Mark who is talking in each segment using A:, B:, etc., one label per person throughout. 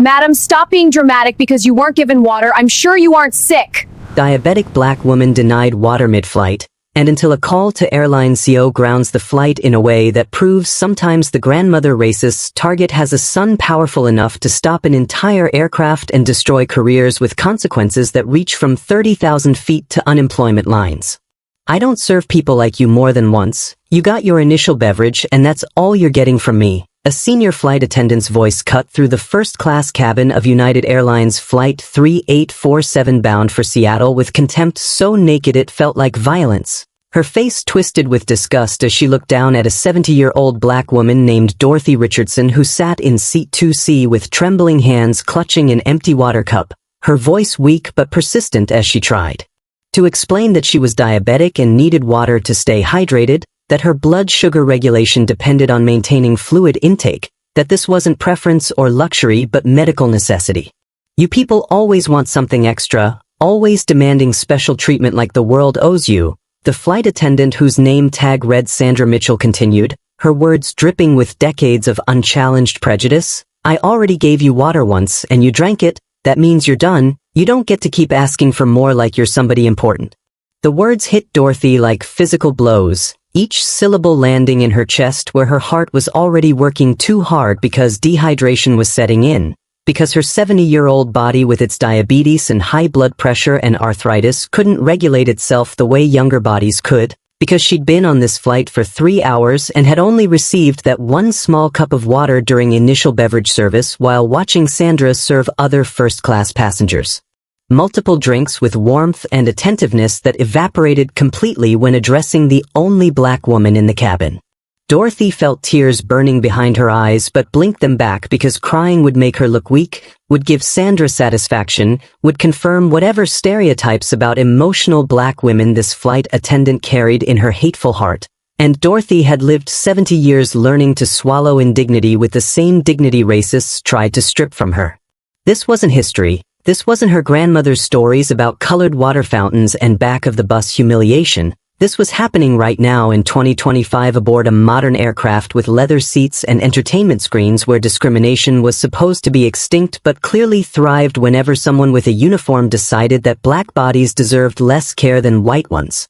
A: Madam, stop being dramatic because you weren't given water. I'm sure you aren't sick.
B: Diabetic black woman denied water mid-flight, and until a call to airline CEO grounds the flight in a way that proves sometimes the grandmother racist's target has a son powerful enough to stop an entire aircraft and destroy careers with consequences that reach from 30,000 feet to unemployment lines. I don't serve people like you more than once. You got your initial beverage and that's all you're getting from me. A senior flight attendant's voice cut through the first-class cabin of United Airlines Flight 3847 bound for Seattle with contempt so naked it felt like violence. Her face twisted with disgust as she looked down at a 70-year-old black woman named Dorothy Richardson who sat in seat 2C with trembling hands clutching an empty water cup, her voice weak but persistent as she tried to explain that she was diabetic and needed water to stay hydrated, that her blood sugar regulation depended on maintaining fluid intake, that this wasn't preference or luxury but medical necessity. You people always want something extra, always demanding special treatment like the world owes you, the flight attendant whose name tag read Sandra Mitchell continued, her words dripping with decades of unchallenged prejudice. I already gave you water once and you drank it, that means you're done, you don't get to keep asking for more like you're somebody important. The words hit Dorothy like physical blows, each syllable landing in her chest where her heart was already working too hard because dehydration was setting in, because her 70-year-old body with its diabetes and high blood pressure and arthritis couldn't regulate itself the way younger bodies could, because she'd been on this flight for 3 hours and had only received that one small cup of water during initial beverage service while watching Sandra serve other first-class passengers. Multiple drinks with warmth and attentiveness that evaporated completely when addressing the only black woman in the cabin. Dorothy felt tears burning behind her eyes but blinked them back because crying would make her look weak, would give Sandra satisfaction, would confirm whatever stereotypes about emotional black women this flight attendant carried in her hateful heart. And Dorothy had lived 70 years learning to swallow indignity with the same dignity racists tried to strip from her. This wasn't history. This wasn't her grandmother's stories about colored water fountains and back-of-the-bus humiliation. This was happening right now in 2025 aboard a modern aircraft with leather seats and entertainment screens where discrimination was supposed to be extinct but clearly thrived whenever someone with a uniform decided that black bodies deserved less care than white ones.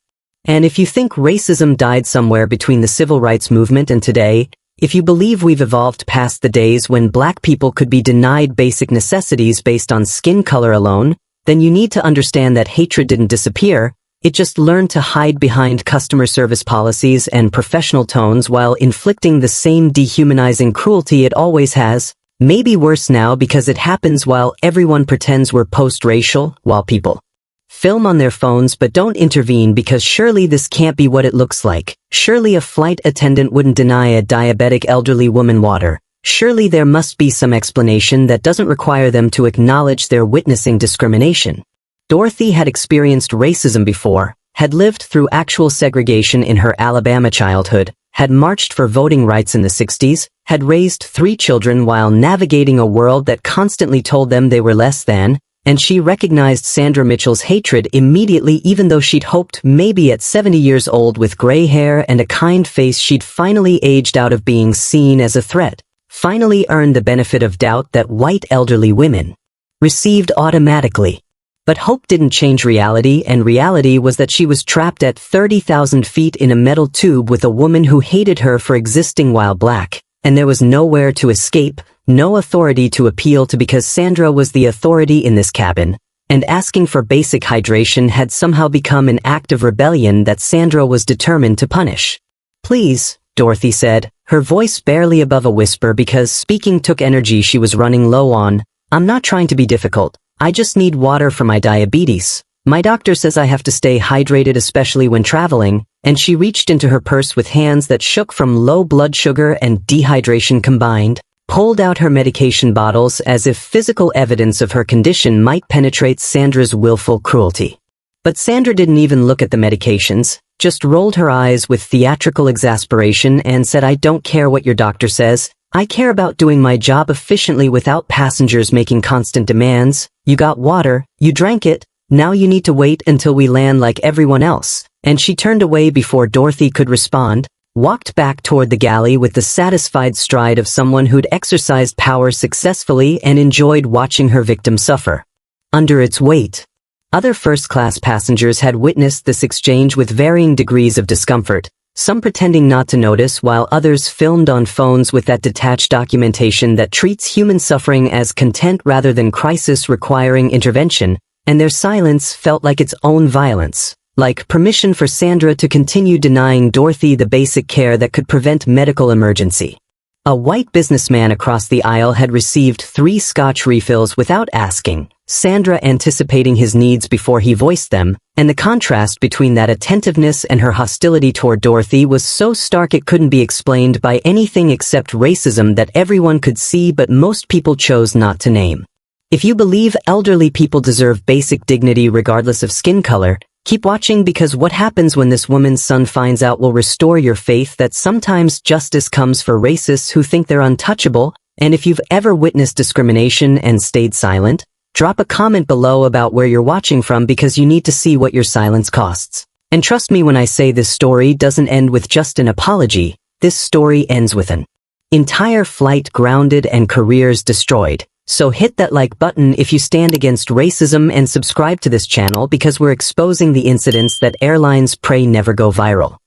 B: And if you think racism died somewhere between the civil rights movement and today, if you believe we've evolved past the days when black people could be denied basic necessities based on skin color alone, then you need to understand that hatred didn't disappear, it just learned to hide behind customer service policies and professional tones while inflicting the same dehumanizing cruelty it always has, maybe worse now because it happens while everyone pretends we're post-racial, while people film on their phones but don't intervene because surely this can't be what it looks like. Surely a flight attendant wouldn't deny a diabetic elderly woman water. Surely there must be some explanation that doesn't require them to acknowledge they're witnessing discrimination. Dorothy had experienced racism before, had lived through actual segregation in her Alabama childhood, had marched for voting rights in the 60s, had raised 3 children while navigating a world that constantly told them they were less than, and she recognized Sandra Mitchell's hatred immediately even though she'd hoped maybe at 70 years old with gray hair and a kind face she'd finally aged out of being seen as a threat, finally earned the benefit of doubt that white elderly women received automatically. But hope didn't change reality, and reality was that she was trapped at 30,000 feet in a metal tube with a woman who hated her for existing while black, and there was nowhere to escape, no authority to appeal to because Sandra was the authority in this cabin, and asking for basic hydration had somehow become an act of rebellion that Sandra was determined to punish. Please, Dorothy said, her voice barely above a whisper because speaking took energy she was running low on. I'm not trying to be difficult. I just need water for my diabetes. My doctor says I have to stay hydrated especially when traveling, and she reached into her purse with hands that shook from low blood sugar and dehydration combined, pulled out her medication bottles as if physical evidence of her condition might penetrate Sandra's willful cruelty. But Sandra didn't even look at the medications, just rolled her eyes with theatrical exasperation and said, I don't care what your doctor says. I care about doing my job efficiently without passengers making constant demands. You got water, you drank it, now you need to wait until we land like everyone else. And she turned away before Dorothy could respond. walked back toward the galley with the satisfied stride of someone who'd exercised power successfully and enjoyed watching her victim suffer. Under its weight, other first-class passengers had witnessed this exchange with varying degrees of discomfort, some pretending not to notice while others filmed on phones with that detached documentation that treats human suffering as content rather than crisis requiring intervention, and their silence felt like its own violence, like permission for Sandra to continue denying Dorothy the basic care that could prevent medical emergency. A white businessman across the aisle had received 3 Scotch refills without asking, Sandra anticipating his needs before he voiced them, and the contrast between that attentiveness and her hostility toward Dorothy was so stark it couldn't be explained by anything except racism that everyone could see but most people chose not to name. If you believe elderly people deserve basic dignity regardless of skin color, keep watching, because what happens when this woman's son finds out will restore your faith that sometimes justice comes for racists who think they're untouchable. And if you've ever witnessed discrimination and stayed silent, drop a comment below about where you're watching from, because you need to see what your silence costs. And trust me when I say this story doesn't end with just an apology. This story ends with an entire flight grounded and careers destroyed. So hit that like button if you stand against racism, and subscribe to this channel because we're exposing the incidents that airlines pray never go viral.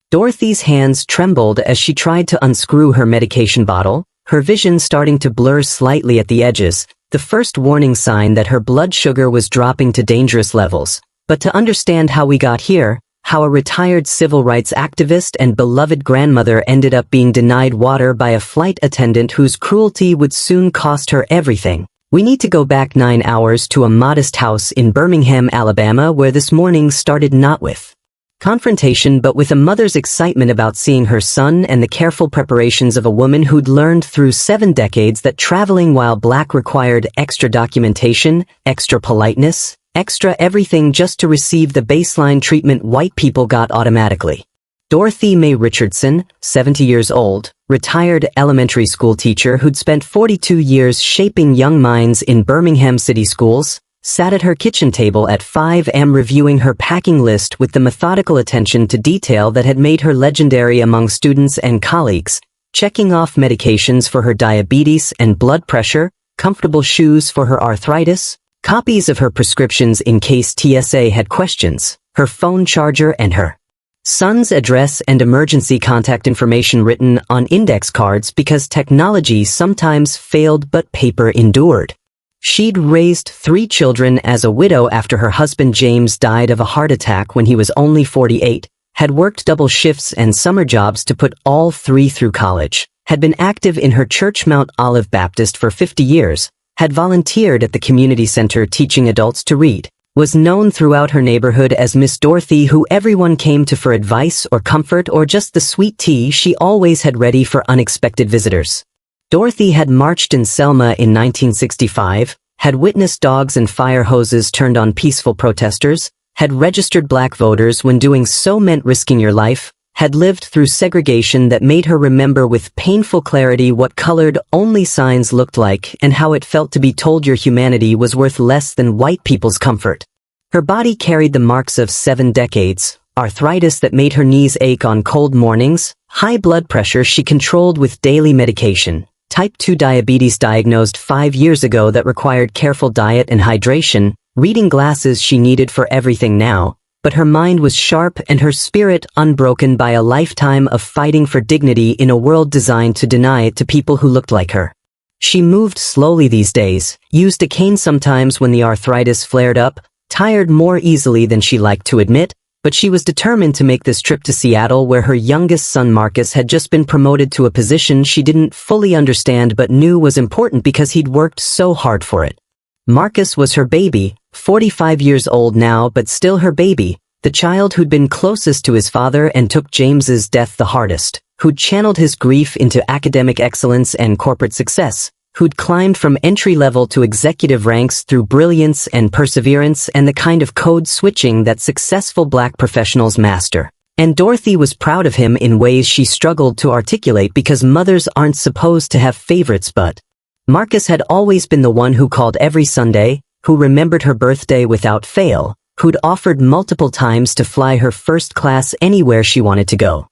B: Dorothy's hands trembled as she tried to unscrew her medication bottle, her vision starting to blur slightly at the edges, the first warning sign that her blood sugar was dropping to dangerous levels. But to understand how we got here, how a retired civil rights activist and beloved grandmother ended up being denied water by a flight attendant whose cruelty would soon cost her everything, we need to go back 9 hours to a modest house in Birmingham, Alabama, where this morning started not with confrontation but with a mother's excitement about seeing her son, and the careful preparations of a woman who'd learned through 7 decades that traveling while black required extra documentation, extra politeness, extra everything just to receive the baseline treatment white people got automatically. Dorothy Mae Richardson, 70 years old, retired elementary school teacher who'd spent 42 years shaping young minds in Birmingham city schools, sat at her kitchen table at 5 a.m. reviewing her packing list with the methodical attention to detail that had made her legendary among students and colleagues, checking off medications for her diabetes and blood pressure, comfortable shoes for her arthritis, copies of her prescriptions in case TSA had questions, her phone charger and her son's address and emergency contact information written on index cards because technology sometimes failed but paper endured. She'd raised 3 children as a widow after her husband James died of a heart attack when he was only 48, had worked double shifts and summer jobs to put all 3 through college, had been active in her church Mount Olive Baptist for 50 years, had volunteered at the community center teaching adults to read, was known throughout her neighborhood as Miss Dorothy, who everyone came to for advice or comfort or just the sweet tea she always had ready for unexpected visitors. Dorothy had marched in Selma in 1965, had witnessed dogs and fire hoses turned on peaceful protesters, had registered black voters when doing so meant risking your life, had lived through segregation that made her remember with painful clarity what colored-only signs looked like and how it felt to be told your humanity was worth less than white people's comfort. Her body carried the marks of 7 decades, arthritis that made her knees ache on cold mornings, high blood pressure she controlled with daily medication, type 2 diabetes diagnosed 5 years ago that required careful diet and hydration, reading glasses she needed for everything now, but her mind was sharp and her spirit unbroken by a lifetime of fighting for dignity in a world designed to deny it to people who looked like her. She moved slowly these days, used a cane sometimes when the arthritis flared up, tired more easily than she liked to admit, but she was determined to make this trip to Seattle, where her youngest son Marcus had just been promoted to a position she didn't fully understand but knew was important because he'd worked so hard for it. Marcus was her baby, 45 years old now but still her baby, the child who'd been closest to his father and took James's death the hardest, who'd channeled his grief into academic excellence and corporate success, who'd climbed from entry-level to executive ranks through brilliance and perseverance and the kind of code switching that successful black professionals master. And Dorothy was proud of him in ways she struggled to articulate because mothers aren't supposed to have favorites, but Marcus had always been the one who called every Sunday, who remembered her birthday without fail, who'd offered multiple times to fly her first class anywhere she wanted to go.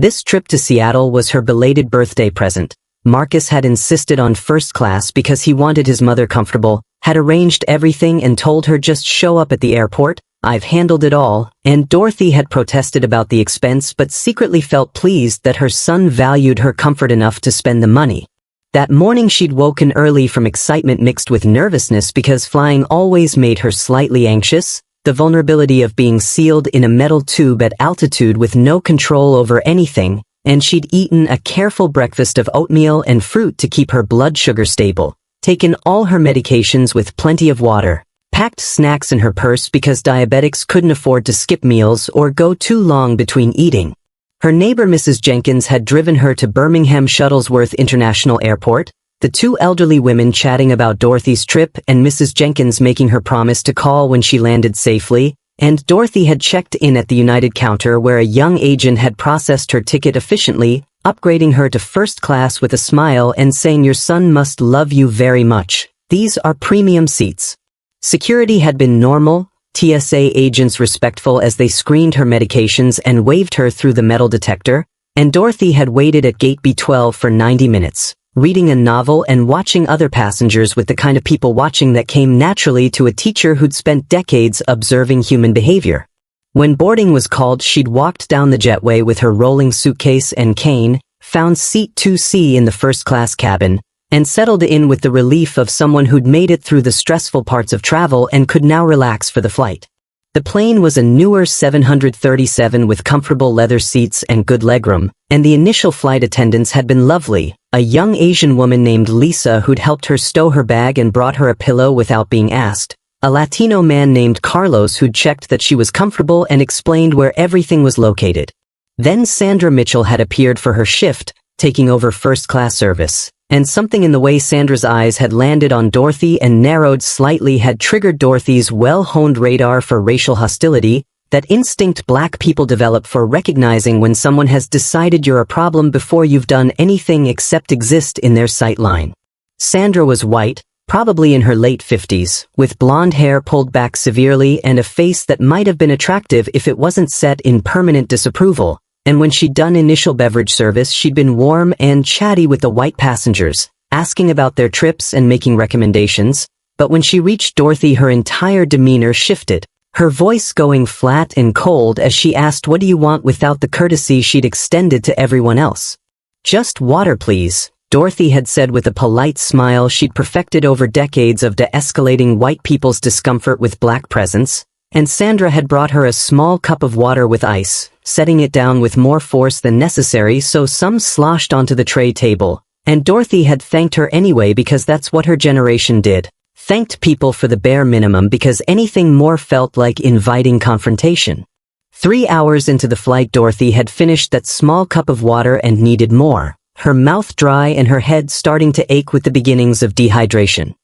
B: This trip to Seattle was her belated birthday present. Marcus had insisted on first class because he wanted his mother comfortable, had arranged everything and told her just show up at the airport, I've handled it all, and Dorothy had protested about the expense but secretly felt pleased that her son valued her comfort enough to spend the money. That morning she'd woken early from excitement mixed with nervousness because flying always made her slightly anxious, the vulnerability of being sealed in a metal tube at altitude with no control over anything, and she'd eaten a careful breakfast of oatmeal and fruit to keep her blood sugar stable, taken all her medications with plenty of water, packed snacks in her purse because diabetics couldn't afford to skip meals or go too long between eating. Her neighbor Mrs. Jenkins had driven her to Birmingham Shuttlesworth International Airport, the two elderly women chatting about Dorothy's trip and Mrs. Jenkins making her promise to call when she landed safely, and Dorothy had checked in at the United counter where a young agent had processed her ticket efficiently, upgrading her to first class with a smile and saying your son must love you very much. These are premium seats. Security had been normal, TSA agents respectful as they screened her medications and waved her through the metal detector, and Dorothy had waited at gate B12 for 90 minutes, reading a novel and watching other passengers with the kind of people watching that came naturally to a teacher who'd spent decades observing human behavior. When boarding was called, she'd walked down the jetway with her rolling suitcase and cane, found seat 2C in the first-class cabin, and settled in with the relief of someone who'd made it through the stressful parts of travel and could now relax for the flight. The plane was a newer 737 with comfortable leather seats and good legroom, and the initial flight attendants had been lovely, a young Asian woman named Lisa who'd helped her stow her bag and brought her a pillow without being asked, a Latino man named Carlos who'd checked that she was comfortable and explained where everything was located. Then Sandra Mitchell had appeared for her shift, taking over first-class service, and something in the way Sandra's eyes had landed on Dorothy and narrowed slightly had triggered Dorothy's well-honed radar for racial hostility, that instinct black people develop for recognizing when someone has decided you're a problem before you've done anything except exist in their sight line. Sandra was white, probably in her late 50s, with blonde hair pulled back severely and a face that might have been attractive if it wasn't set in permanent disapproval. And when she'd done initial beverage service, she'd been warm and chatty with the white passengers, asking about their trips and making recommendations, but when she reached Dorothy her entire demeanor shifted, her voice going flat and cold as she asked what do you want without the courtesy she'd extended to everyone else. Just water please, Dorothy had said with a polite smile she'd perfected over decades of de-escalating white people's discomfort with black presence, and Sandra had brought her a small cup of water with ice, setting it down with more force than necessary so some sloshed onto the tray table, and Dorothy had thanked her anyway because that's what her generation did, thanked people for the bare minimum because anything more felt like inviting confrontation. 3 hours into the flight Dorothy had finished that small cup of water and needed more, her mouth dry and her head starting to ache with the beginnings of dehydration.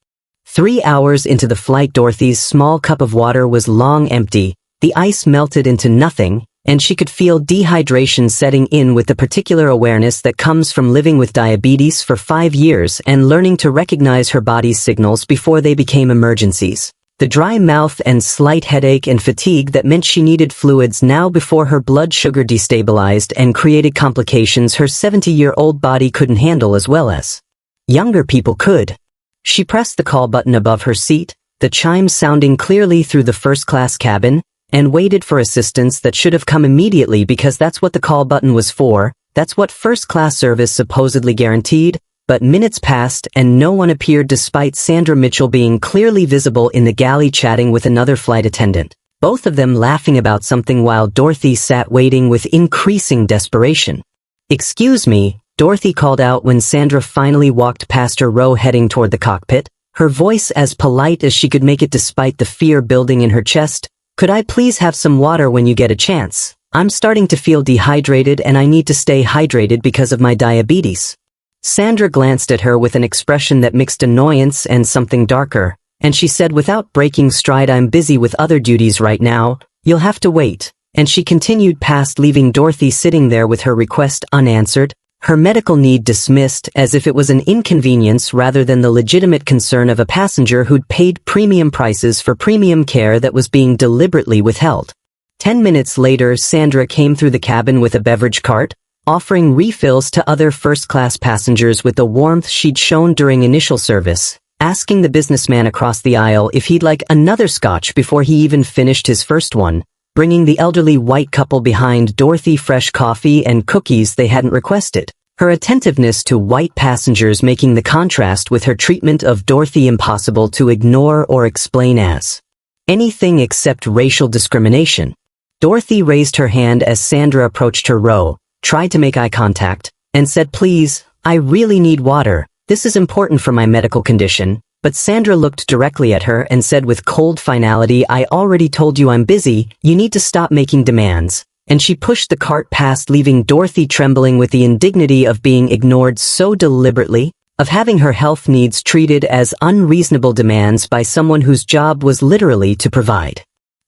B: 3 hours into the flight Dorothy's small cup of water was long empty, the ice melted into nothing, and she could feel dehydration setting in with the particular awareness that comes from living with diabetes for 5 years and learning to recognize her body's signals before they became emergencies. The dry mouth and slight headache and fatigue that meant she needed fluids now before her blood sugar destabilized and created complications her 70-year-old body couldn't handle as well as younger people could. She pressed the call button above her seat, the chimes sounding clearly through the first-class cabin, and waited for assistance that should have come immediately because that's what the call button was for, that's what first-class service supposedly guaranteed, but minutes passed and no one appeared despite Sandra Mitchell being clearly visible in the galley chatting with another flight attendant, both of them laughing about something while Dorothy sat waiting with increasing desperation. "Excuse me," Dorothy called out when Sandra finally walked past her row heading toward the cockpit, her voice as polite as she could make it despite the fear building in her chest. "Could I please have some water when you get a chance? I'm starting to feel dehydrated and I need to stay hydrated because of my diabetes." Sandra glanced at her with an expression that mixed annoyance and something darker, and she said without breaking stride, "I'm busy with other duties right now, you'll have to wait," and she continued past leaving Dorothy sitting there with her request unanswered, her medical need dismissed as if it was an inconvenience rather than the legitimate concern of a passenger who'd paid premium prices for premium care that was being deliberately withheld. 10 minutes later, Sandra came through the cabin with a beverage cart, offering refills to other first-class passengers with the warmth she'd shown during initial service, asking the businessman across the aisle if he'd like another scotch before he even finished his first one, bringing the elderly white couple behind Dorothy fresh coffee and cookies they hadn't requested. Her attentiveness to white passengers making the contrast with her treatment of Dorothy impossible to ignore or explain as anything except racial discrimination. Dorothy raised her hand as Sandra approached her row, tried to make eye contact, and said, "Please, I really need water. This is important for my medical condition." But Sandra looked directly at her and said with cold finality, "I already told you I'm busy, you need to stop making demands." And she pushed the cart past, leaving Dorothy trembling with the indignity of being ignored so deliberately, of having her health needs treated as unreasonable demands by someone whose job was literally to provide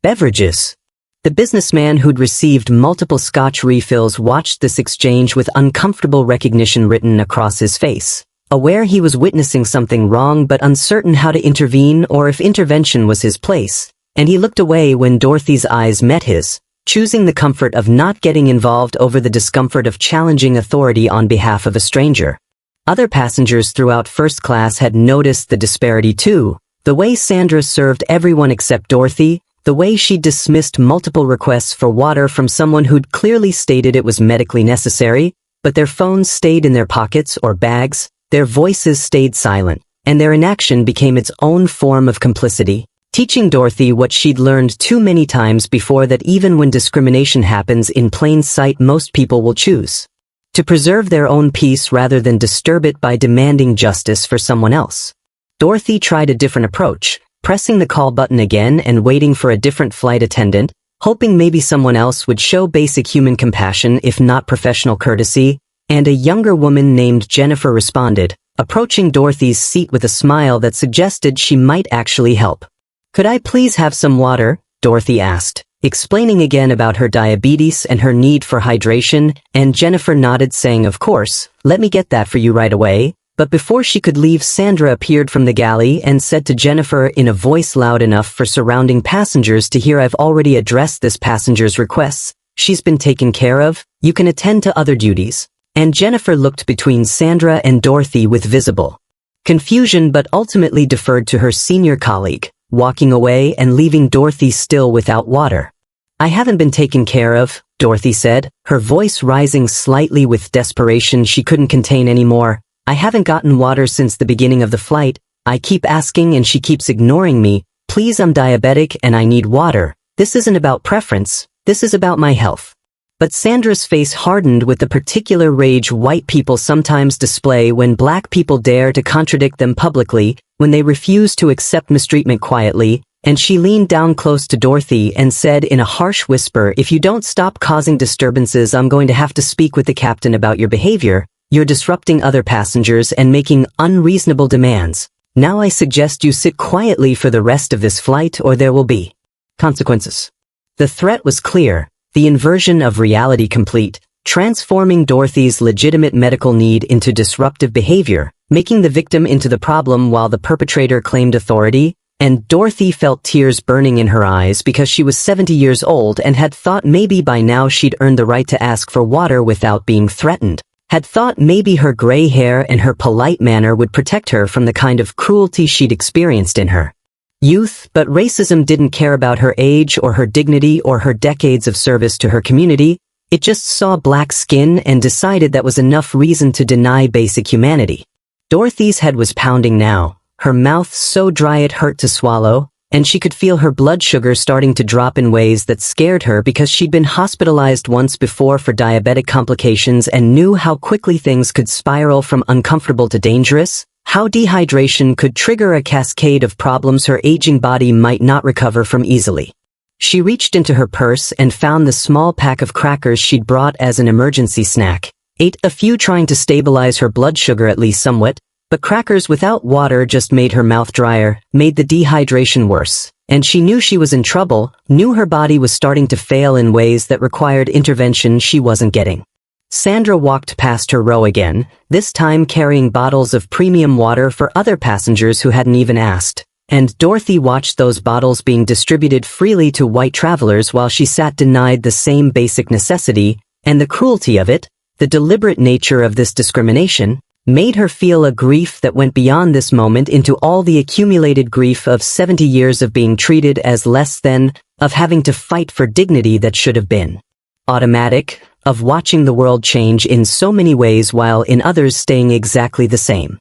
B: beverages. The businessman who'd received multiple scotch refills watched this exchange with uncomfortable recognition written across his face, aware he was witnessing something wrong but uncertain how to intervene or if intervention was his place, and he looked away when Dorothy's eyes met his, choosing the comfort of not getting involved over the discomfort of challenging authority on behalf of a stranger. Other passengers throughout first class had noticed the disparity too, the way Sandra served everyone except Dorothy, the way she dismissed multiple requests for water from someone who'd clearly stated it was medically necessary, but their phones stayed in their pockets or bags, their voices stayed silent, and their inaction became its own form of complicity, teaching Dorothy what she'd learned too many times before, that even when discrimination happens in plain sight, most people will choose to preserve their own peace rather than disturb it by demanding justice for someone else. Dorothy tried a different approach, pressing the call button again and waiting for a different flight attendant, hoping maybe someone else would show basic human compassion if not professional courtesy, and a younger woman named Jennifer responded, approaching Dorothy's seat with a smile that suggested she might actually help. "Could I please have some water?" Dorothy asked, explaining again about her diabetes and her need for hydration, and Jennifer nodded, saying, "Of course, let me get that for you right away." But before she could leave, Sandra appeared from the galley and said to Jennifer in a voice loud enough for surrounding passengers to hear, "I've already addressed this passenger's requests. She's been taken care of. You can attend to other duties." And Jennifer looked between Sandra and Dorothy with visible confusion but ultimately deferred to her senior colleague, walking away and leaving Dorothy still without water. "I haven't been taken care of," Dorothy said, her voice rising slightly with desperation she couldn't contain anymore. "I haven't gotten water since the beginning of the flight. I keep asking and she keeps ignoring me. Please, I'm diabetic and I need water. This isn't about preference, this is about my health." But Sandra's face hardened with the particular rage white people sometimes display when black people dare to contradict them publicly, when they refuse to accept mistreatment quietly, and she leaned down close to Dorothy and said in a harsh whisper, "If you don't stop causing disturbances, I'm going to have to speak with the captain about your behavior. You're disrupting other passengers and making unreasonable demands. Now I suggest you sit quietly for the rest of this flight or there will be consequences." The threat was clear, the inversion of reality complete, transforming Dorothy's legitimate medical need into disruptive behavior, making the victim into the problem while the perpetrator claimed authority, and Dorothy felt tears burning in her eyes because she was 70 years old and had thought maybe by now she'd earned the right to ask for water without being threatened, had thought maybe her gray hair and her polite manner would protect her from the kind of cruelty she'd experienced in her youth, but racism didn't care about her age or her dignity or her decades of service to her community. It just saw black skin and decided that was enough reason to deny basic humanity. Dorothy's head was pounding now, her mouth so dry it hurt to swallow, and she could feel her blood sugar starting to drop in ways that scared her because she'd been hospitalized once before for diabetic complications and knew how quickly things could spiral from uncomfortable to dangerous, how dehydration could trigger a cascade of problems her aging body might not recover from easily. She reached into her purse and found the small pack of crackers she'd brought as an emergency snack, ate a few trying to stabilize her blood sugar at least somewhat, but crackers without water just made her mouth drier, made the dehydration worse, and she knew she was in trouble, knew her body was starting to fail in ways that required intervention she wasn't getting. Sandra walked past her row again, this time carrying bottles of premium water for other passengers who hadn't even asked, and Dorothy watched those bottles being distributed freely to white travelers while she sat denied the same basic necessity, and the cruelty of it, The deliberate nature of this discrimination made her feel a grief that went beyond this moment into all the accumulated grief of 70 years of being treated as less than, of having to fight for dignity that should have been automatic, of watching the world change in so many ways while in others staying exactly the same.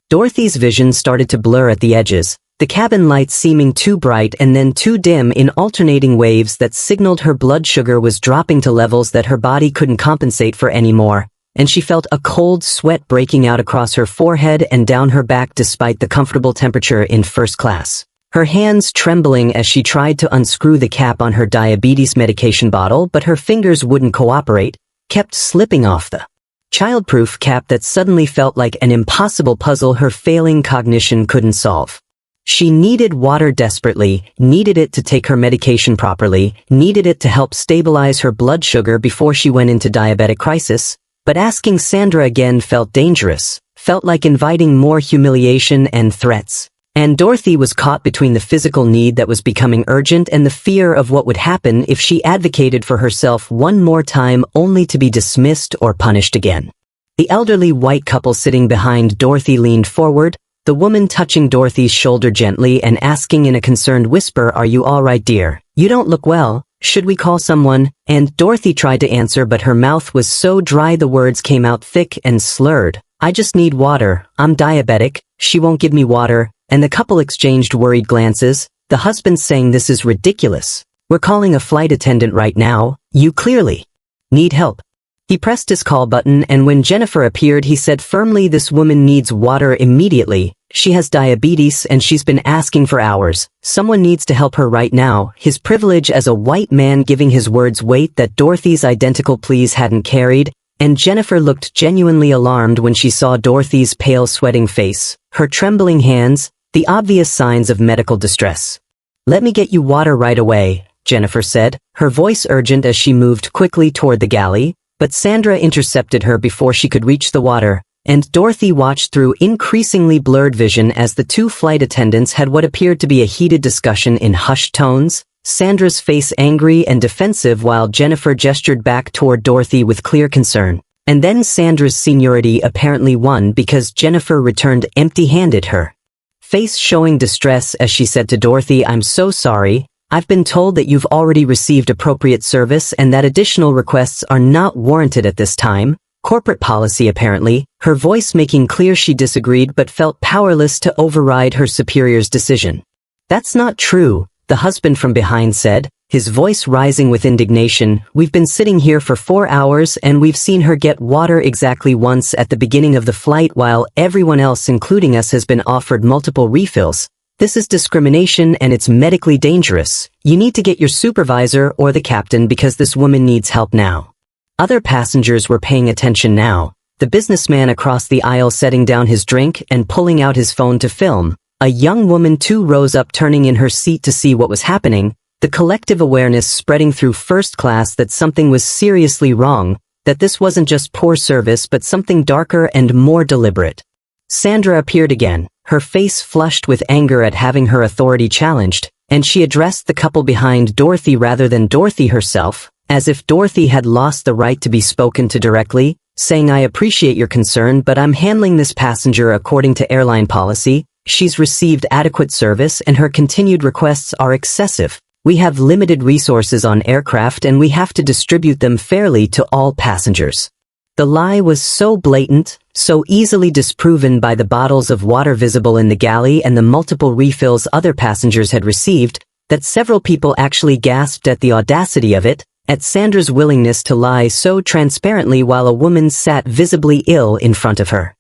B: Dorothy's vision started to blur at the edges, the cabin lights seeming too bright and then too dim in alternating waves that signaled her blood sugar was dropping to levels that her body couldn't compensate for anymore, and she felt a cold sweat breaking out across her forehead and down her back despite the comfortable temperature in first class. Her hands trembling as she tried to unscrew the cap on her diabetes medication bottle, but her fingers wouldn't cooperate, kept slipping off the childproof cap that suddenly felt like an impossible puzzle her failing cognition couldn't solve. She needed water desperately, needed it to take her medication properly, needed it to help stabilize her blood sugar before she went into diabetic crisis, but asking Sandra again felt dangerous, felt like inviting more humiliation and threats. And Dorothy was caught between the physical need that was becoming urgent and the fear of what would happen if she advocated for herself one more time only to be dismissed or punished again. The elderly white couple sitting behind Dorothy leaned forward, the woman touching Dorothy's shoulder gently and asking in a concerned whisper, "Are you all right, dear? You don't look well. Should we call someone?" And Dorothy tried to answer, but her mouth was so dry the words came out thick and slurred. "I just need water. I'm diabetic. She won't give me water." And the couple exchanged worried glances, the husband saying, "This is ridiculous. We're calling a flight attendant right now. You clearly need help." He pressed his call button, and when Jennifer appeared he said firmly, "This woman needs water immediately. She has diabetes and she's been asking for hours. Someone needs to help her right now." His privilege as a white man giving his words weight that Dorothy's identical pleas hadn't carried, and Jennifer looked genuinely alarmed when she saw Dorothy's pale sweating face, her trembling hands, the obvious signs of medical distress. "Let me get you water right away," Jennifer said, her voice urgent as she moved quickly toward the galley, but Sandra intercepted her before she could reach the water, and Dorothy watched through increasingly blurred vision as the two flight attendants had what appeared to be a heated discussion in hushed tones, Sandra's face angry and defensive while Jennifer gestured back toward Dorothy with clear concern. And then Sandra's seniority apparently won because Jennifer returned empty-handed, her face showing distress as she said to Dorothy, "I'm so sorry. I've been told that you've already received appropriate service and that additional requests are not warranted at this time. Corporate policy apparently," her voice making clear she disagreed but felt powerless to override her superior's decision. "That's not true," the husband from behind said, his voice rising with indignation. "We've been sitting here for 4 hours and we've seen her get water exactly once at the beginning of the flight while everyone else including us has been offered multiple refills. This is discrimination and it's medically dangerous. You need to get your supervisor or the captain because this woman needs help now." Other passengers were paying attention now, the businessman across the aisle setting down his drink and pulling out his phone to film. A young woman too rose up, turning in her seat to see what was happening, the collective awareness spreading through first class that something was seriously wrong, that this wasn't just poor service but something darker and more deliberate. Sandra appeared again, her face flushed with anger at having her authority challenged, and she addressed the couple behind Dorothy rather than Dorothy herself, as if Dorothy had lost the right to be spoken to directly, saying, "I appreciate your concern, but I'm handling this passenger according to airline policy. She's received adequate service and her continued requests are excessive. We have limited resources on aircraft and we have to distribute them fairly to all passengers." The lie was so blatant, so easily disproven by the bottles of water visible in the galley and the multiple refills other passengers had received, that several people actually gasped at the audacity of it, at Sandra's willingness to lie so transparently while a woman sat visibly ill in front of her.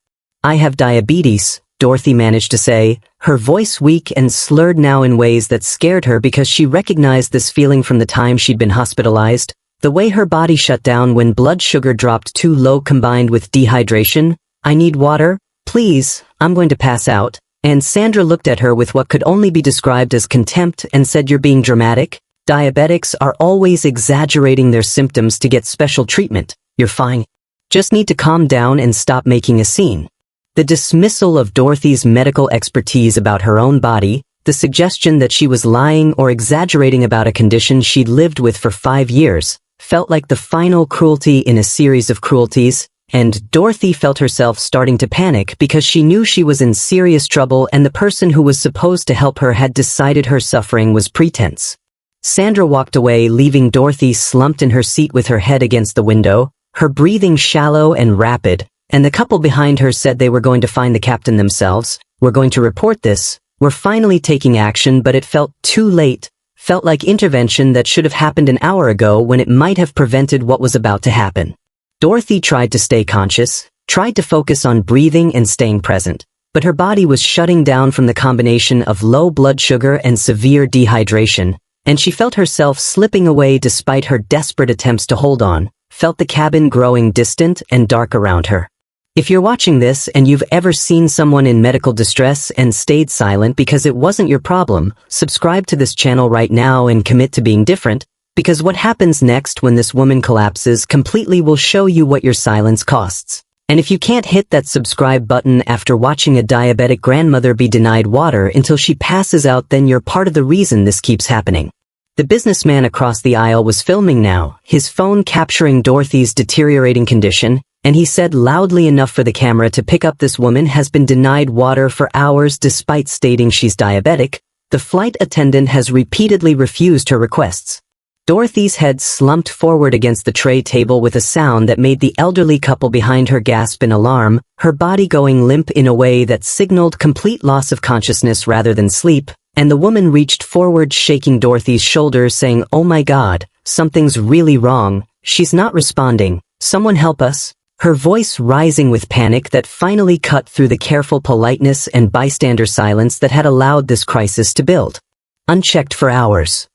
B: "I have diabetes," Dorothy managed to say, her voice weak and slurred now in ways that scared her because she recognized this feeling from the time she'd been hospitalized, the way her body shut down when blood sugar dropped too low combined with dehydration. "I need water, please, I'm going to pass out." And Sandra looked at her with what could only be described as contempt and said, "You're being dramatic. Diabetics are always exaggerating their symptoms to get special treatment. You're fine. Just need to calm down and stop making a scene." The dismissal of Dorothy's medical expertise about her own body, the suggestion that she was lying or exaggerating about a condition she'd lived with for 5 years, felt like the final cruelty in a series of cruelties, and Dorothy felt herself starting to panic because she knew she was in serious trouble and the person who was supposed to help her had decided her suffering was pretense. Sandra walked away, leaving Dorothy slumped in her seat with her head against the window, her breathing shallow and rapid, and the couple behind her said they were going to find the captain themselves. "We're going to report this. We're finally taking action," but it felt too late, felt like intervention that should have happened an hour ago when it might have prevented what was about to happen. Dorothy tried to stay conscious, tried to focus on breathing and staying present, but her body was shutting down from the combination of low blood sugar and severe dehydration, and she felt herself slipping away despite her desperate attempts to hold on, felt the cabin growing distant and dark around her. If you're watching this and you've ever seen someone in medical distress and stayed silent because it wasn't your problem, subscribe to this channel right now and commit to being different, because what happens next when this woman collapses completely will show you what your silence costs. And if you can't hit that subscribe button after watching a diabetic grandmother be denied water until she passes out, then you're part of the reason this keeps happening. The businessman across the aisle was filming now, his phone capturing Dorothy's deteriorating condition, and he said loudly enough for the camera to pick up, "This woman has been denied water for hours despite stating she's diabetic. The flight attendant has repeatedly refused her requests." Dorothy's head slumped forward against the tray table with a sound that made the elderly couple behind her gasp in alarm, her body going limp in a way that signaled complete loss of consciousness rather than sleep, and the woman reached forward shaking Dorothy's shoulders saying, "Oh my God, something's really wrong, she's not responding, someone help us," her voice rising with panic that finally cut through the careful politeness and bystander silence that had allowed this crisis to build. Unchecked for hours.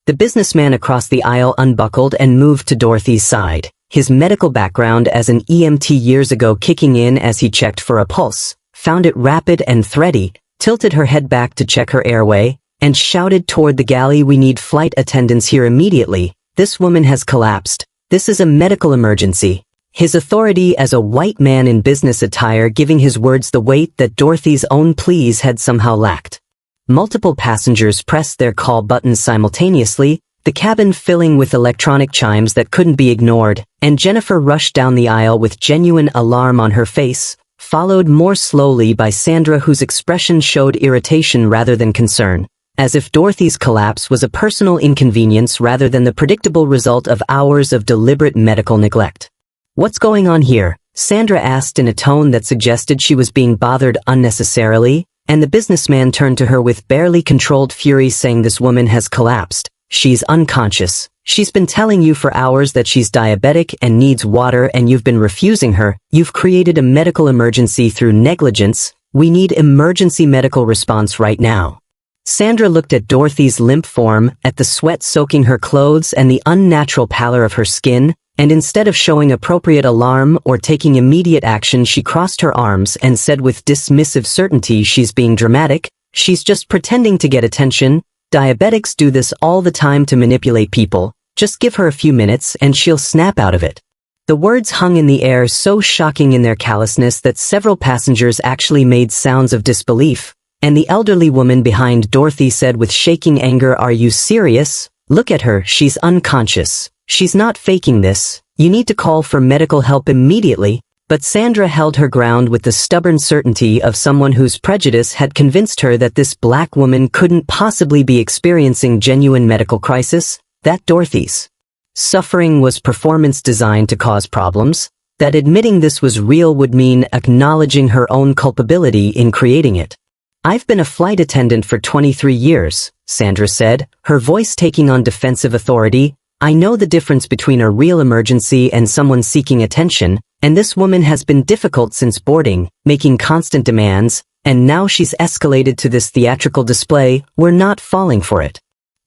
B: The businessman across the aisle unbuckled and moved to Dorothy's side, his medical background as an EMT years ago kicking in as he checked for a pulse, found it rapid and thready, tilted her head back to check her airway, and shouted toward the galley, "We need flight attendants here immediately. This woman has collapsed. This is a medical emergency." His authority as a white man in business attire giving his words the weight that Dorothy's own pleas had somehow lacked. Multiple passengers pressed their call buttons simultaneously, the cabin filling with electronic chimes that couldn't be ignored, and Jennifer rushed down the aisle with genuine alarm on her face, followed more slowly by Sandra, whose expression showed irritation rather than concern, as if Dorothy's collapse was a personal inconvenience rather than the predictable result of hours of deliberate medical neglect. "What's going on here?" Sandra asked in a tone that suggested she was being bothered unnecessarily, and the businessman turned to her with barely controlled fury saying, "This woman has collapsed. She's unconscious. She's been telling you for hours that she's diabetic and needs water and you've been refusing her. You've created a medical emergency through negligence. We need emergency medical response right now." Sandra looked at Dorothy's limp form, at the sweat soaking her clothes and the unnatural pallor of her skin, and instead of showing appropriate alarm or taking immediate action, she crossed her arms and said with dismissive certainty, "She's being dramatic. She's just pretending to get attention. Diabetics do this all the time to manipulate people. Just give her a few minutes and she'll snap out of it." The words hung in the air, so shocking in their callousness that several passengers actually made sounds of disbelief, and the elderly woman behind Dorothy said with shaking anger, "Are you serious? Look at her, she's unconscious. She's not faking this. You need to call for medical help immediately." But Sandra held her ground with the stubborn certainty of someone whose prejudice had convinced her that this black woman couldn't possibly be experiencing genuine medical crisis, that Dorothy's suffering was performance designed to cause problems, that admitting this was real would mean acknowledging her own culpability in creating it. "I've been a flight attendant for 23 years, Sandra said, her voice taking on defensive authority. "I know the difference between a real emergency and someone seeking attention, and this woman has been difficult since boarding, making constant demands, and now she's escalated to this theatrical display. We're not falling for it."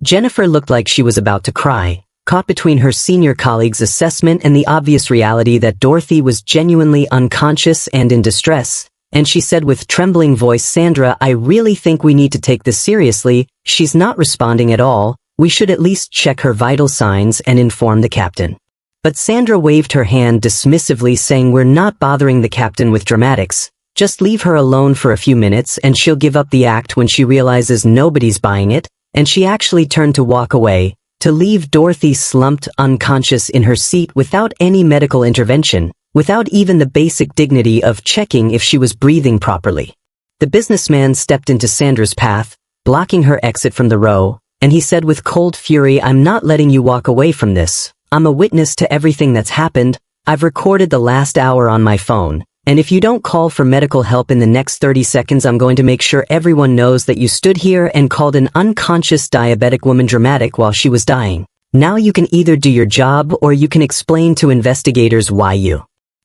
B: Jennifer looked like she was about to cry, caught between her senior colleague's assessment and the obvious reality that Dorothy was genuinely unconscious and in distress, and she said with trembling voice, "Sandra, I really think we need to take this seriously. She's not responding at all. We should at least check her vital signs and inform the captain." But Sandra waved her hand dismissively saying, "We're not bothering the captain with dramatics. Just leave her alone for a few minutes and she'll give up the act when she realizes nobody's buying it," and she actually turned to walk away, to leave Dorothy slumped unconscious in her seat without any medical intervention, without even the basic dignity of checking if she was breathing properly. The businessman stepped into Sandra's path, blocking her exit from the row, and he said with cold fury, "I'm not letting you walk away from this. I'm a witness to everything that's happened. I've recorded the last hour on my phone, and if you don't call for medical help in the next 30 seconds, I'm going to make sure everyone knows that you stood here and called an unconscious diabetic woman dramatic while she was dying. Now you can either do your job or you can explain to investigators why you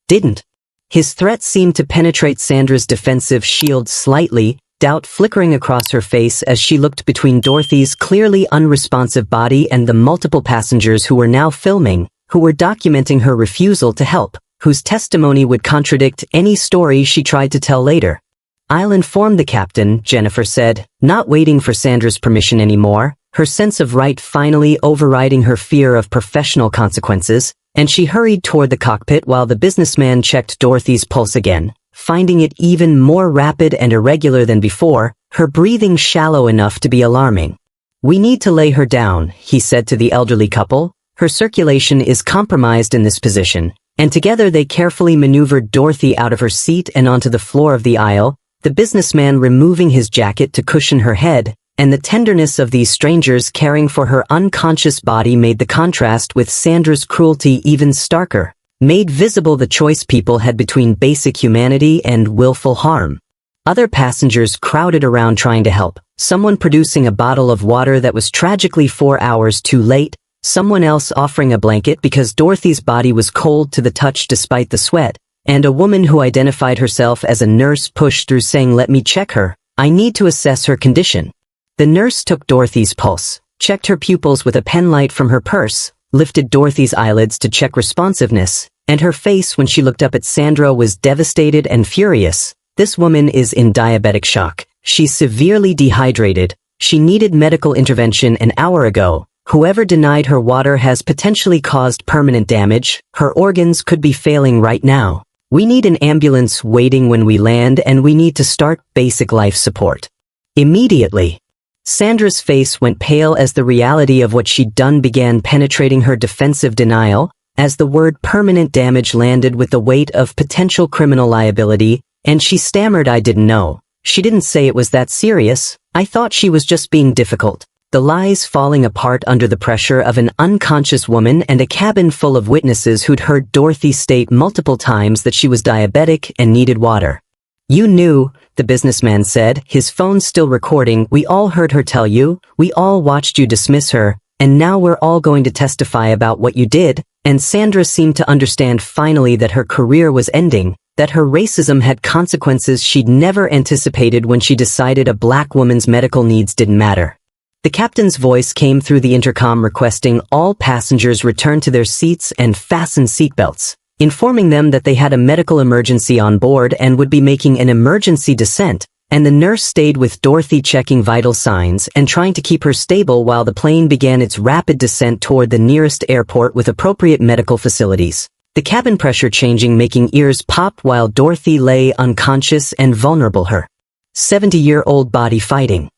B: didn't." His threat seemed to penetrate Sandra's defensive shield slightly, doubt flickering across her face as she looked between Dorothy's clearly unresponsive body and the multiple passengers who were now filming, who were documenting her refusal to help, whose testimony would contradict any story she tried to tell later. "I'll inform the captain," Jennifer said, not waiting for Sandra's permission anymore, her sense of right finally overriding her fear of professional consequences, and she hurried toward the cockpit while the businessman checked Dorothy's pulse again, finding it even more rapid and irregular than before, her breathing shallow enough to be alarming. "We need to lay her down," he said to the elderly couple. "Her circulation is compromised in this position," and together they carefully maneuvered Dorothy out of her seat and onto the floor of the aisle, the businessman removing his jacket to cushion her head, and the tenderness of these strangers caring for her unconscious body made the contrast with Sandra's cruelty even starker, made visible the choice people had between basic humanity and willful harm. Other passengers crowded around trying to help, someone producing a bottle of water that was tragically 4 hours too late, someone else offering a blanket because Dorothy's body was cold to the touch despite the sweat, and a woman who identified herself as a nurse pushed through saying, "Let me check her. I need to assess her condition." The nurse took Dorothy's pulse, checked her pupils with a pen light from her purse, lifted Dorothy's eyelids to check responsiveness, and her face when she looked up at Sandra was devastated and furious. "This woman is in diabetic shock. She's severely dehydrated. She needed medical intervention an hour ago. Whoever denied her water has potentially caused permanent damage. Her organs could be failing right now. We need an ambulance waiting when we land, and we need to start basic life support immediately." Sandra's face went pale as the reality of what she'd done began penetrating her defensive denial, as the word permanent damage landed with the weight of potential criminal liability, and she stammered, "I didn't know. She didn't say it was that serious. I thought she was just being difficult." The lies falling apart under the pressure of an unconscious woman and a cabin full of witnesses who'd heard Dorothy state multiple times that she was diabetic and needed water. "You knew," the businessman said, his phone still recording. "We all heard her tell you, we all watched you dismiss her, and now we're all going to testify about what you did." And Sandra seemed to understand finally that her career was ending, that her racism had consequences she'd never anticipated when she decided a black woman's medical needs didn't matter. The captain's voice came through the intercom requesting all passengers return to their seats and fasten seatbelts, informing them that they had a medical emergency on board and would be making an emergency descent, and the nurse stayed with Dorothy checking vital signs and trying to keep her stable while the plane began its rapid descent toward the nearest airport with appropriate medical facilities. The cabin pressure changing, making ears pop while Dorothy lay unconscious and vulnerable, her 70-year-old body fighting.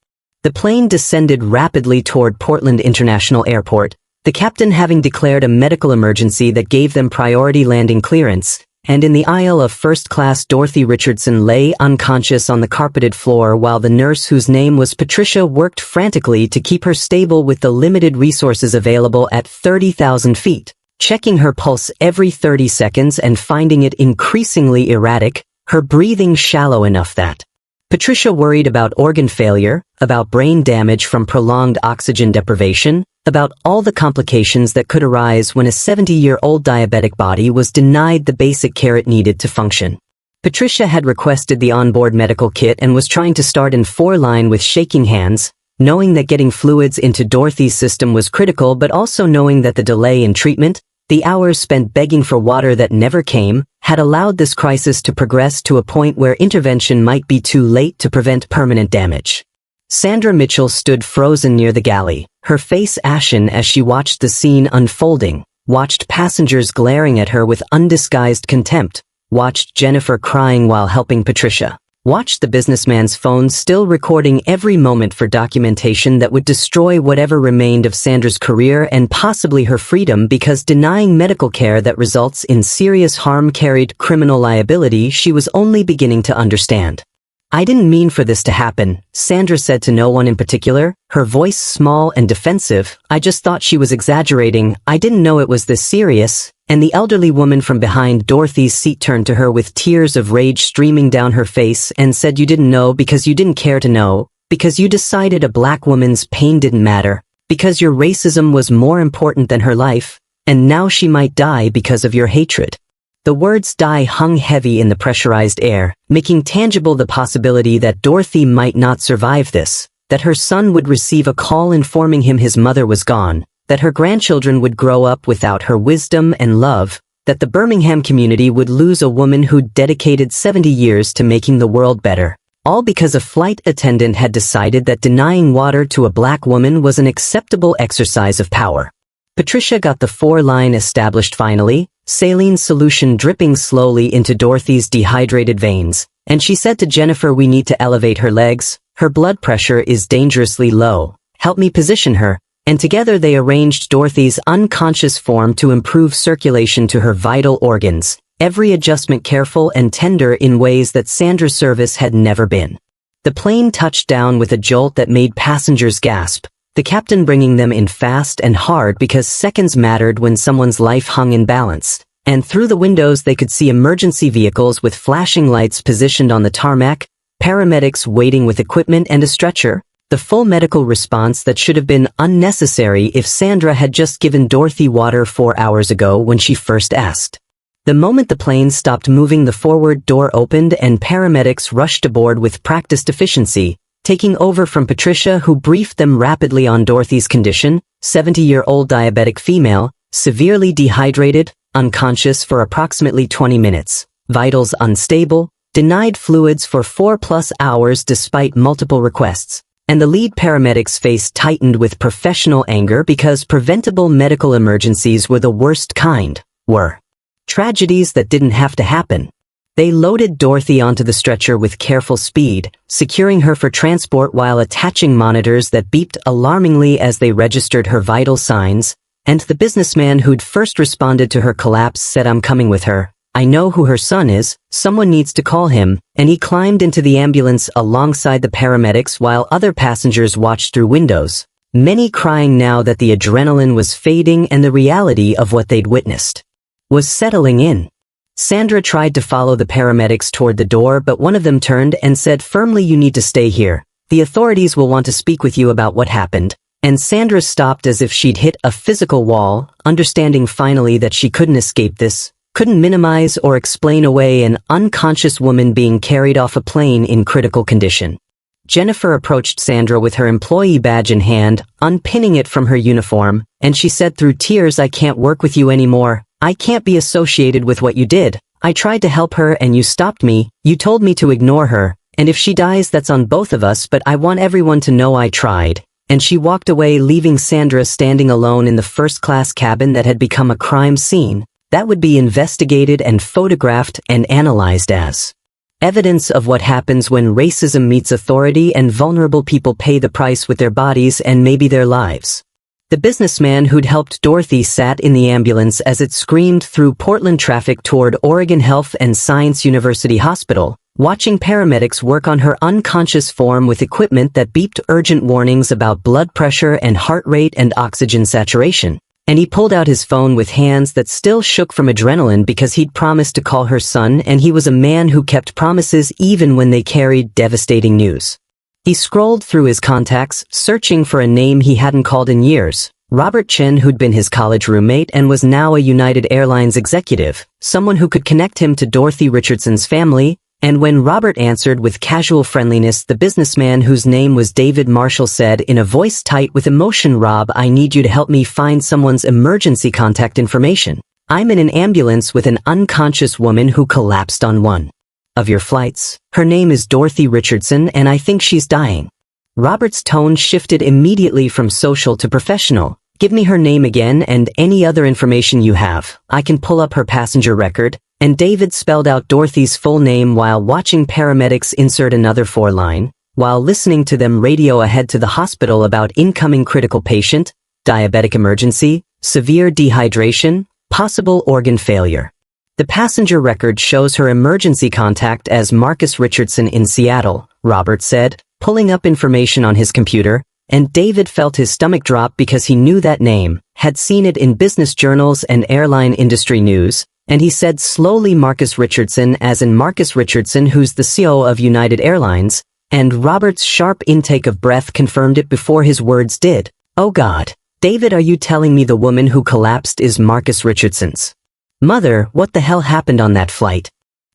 B: The plane descended rapidly toward Portland International Airport, the captain having declared a medical emergency that gave them priority landing clearance, and in the aisle of first class Dorothy Richardson lay unconscious on the carpeted floor while the nurse, whose name was Patricia, worked frantically to keep her stable with the limited resources available at 30,000 feet, checking her pulse every 30 seconds and finding it increasingly erratic, her breathing shallow enough that Patricia worried about organ failure, about brain damage from prolonged oxygen deprivation, about all the complications that could arise when a 70-year-old diabetic body was denied the basic care it needed to function. Patricia had requested the onboard medical kit and was trying to start in 4-line with shaking hands, knowing that getting fluids into Dorothy's system was critical, but also knowing that the delay in treatment, the hours spent begging for water that never came, had allowed this crisis to progress to a point where intervention might be too late to prevent permanent damage. Sandra Mitchell stood frozen near the galley, her face ashen as she watched the scene unfolding, watched passengers glaring at her with undisguised contempt, watched Jennifer crying while helping Patricia. Watched the businessman's phone still recording every moment for documentation that would destroy whatever remained of Sandra's career and possibly her freedom, because denying medical care that results in serious harm carried criminal liability she was only beginning to understand. "I didn't mean for this to happen," Sandra said to no one in particular, her voice small and defensive. "I just thought she was exaggerating. I didn't know it was this serious." And the elderly woman from behind Dorothy's seat turned to her with tears of rage streaming down her face and said, "You didn't know because you didn't care to know, because you decided a black woman's pain didn't matter, because your racism was more important than her life, and now she might die because of your hatred." The words "die" hung heavy in the pressurized air, making tangible the possibility that Dorothy might not survive this, that her son would receive a call informing him his mother was gone, that her grandchildren would grow up without her wisdom and love, that the Birmingham community would lose a woman who'd dedicated 70 years to making the world better, all because a flight attendant had decided that denying water to a black woman was an acceptable exercise of power. Patricia got the 4-line established finally, saline solution dripping slowly into Dorothy's dehydrated veins, and she said to Jennifer, "We need to elevate her legs. Her blood pressure is dangerously low. Help me position her." And together they arranged Dorothy's unconscious form to improve circulation to her vital organs, every adjustment careful and tender in ways that Sandra's service had never been. The plane touched down with a jolt that made passengers gasp, the captain bringing them in fast and hard because seconds mattered when someone's life hung in balance. And through the windows they could see emergency vehicles with flashing lights positioned on the tarmac, paramedics waiting with equipment and a stretcher, the full medical response that should have been unnecessary if Sandra had just given Dorothy water 4 hours ago when she first asked. The moment the plane stopped moving, the forward door opened and paramedics rushed aboard with practiced efficiency, taking over from Patricia, who briefed them rapidly on Dorothy's condition: 70-year-old diabetic female, severely dehydrated, unconscious for approximately 20 minutes, vitals unstable, denied fluids for 4+ hours despite multiple requests. And the lead paramedic's face tightened with professional anger because preventable medical emergencies were the worst kind, were tragedies that didn't have to happen. They loaded Dorothy onto the stretcher with careful speed, securing her for transport while attaching monitors that beeped alarmingly as they registered her vital signs, and the businessman who'd first responded to her collapse said, "I'm coming with her. I know who her son is, someone needs to call him," and he climbed into the ambulance alongside the paramedics while other passengers watched through windows, many crying now that the adrenaline was fading and the reality of what they'd witnessed was settling in. Sandra tried to follow the paramedics toward the door, but one of them turned and said firmly, "You need to stay here. The authorities will want to speak with you about what happened." And Sandra stopped as if she'd hit a physical wall, understanding finally that she couldn't escape this, couldn't minimize or explain away an unconscious woman being carried off a plane in critical condition. Jennifer approached Sandra with her employee badge in hand, unpinning it from her uniform, and she said through tears, "I can't work with you anymore. I can't be associated with what you did. I tried to help her and you stopped me. You told me to ignore her, and if she dies that's on both of us, but I want everyone to know I tried." And she walked away, leaving Sandra standing alone in the first-class cabin that had become a crime scene that would be investigated and photographed and analyzed as evidence of what happens when racism meets authority and vulnerable people pay the price with their bodies and maybe their lives. The businessman who'd helped Dorothy sat in the ambulance as it screamed through Portland traffic toward Oregon Health and Science University Hospital, watching paramedics work on her unconscious form with equipment that beeped urgent warnings about blood pressure and heart rate and oxygen saturation. And he pulled out his phone with hands that still shook from adrenaline because he'd promised to call her son, and he was a man who kept promises even when they carried devastating news. He scrolled through his contacts, searching for a name he hadn't called in years. Robert Chen, who'd been his college roommate and was now a United Airlines executive, someone who could connect him to Dorothy Richardson's family. And when Robert answered with casual friendliness, the businessman, whose name was David Marshall, said in a voice tight with emotion, "Rob, I need you to help me find someone's emergency contact information. I'm in an ambulance with an unconscious woman who collapsed on one of your flights. Her name is Dorothy Richardson and I think she's dying." Robert's tone shifted immediately from social to professional. "Give me her name again and any other information you have. I can pull up her passenger record." and David spelled out Dorothy's full name while watching paramedics insert another 4-line, while listening to them radio ahead to the hospital about incoming critical patient, diabetic emergency, severe dehydration, possible organ failure. The passenger record shows her emergency contact as Marcus Richardson in Seattle, Robert said, pulling up information on his computer, and David felt his stomach drop because he knew that name, had seen it in business journals and airline industry news, and he said slowly Marcus Richardson as in Marcus Richardson who's the CEO of United Airlines, and Robert's sharp intake of breath confirmed it before his words did. Oh God. David, are you telling me the woman who collapsed is Marcus Richardson's mother? What the hell happened on that flight?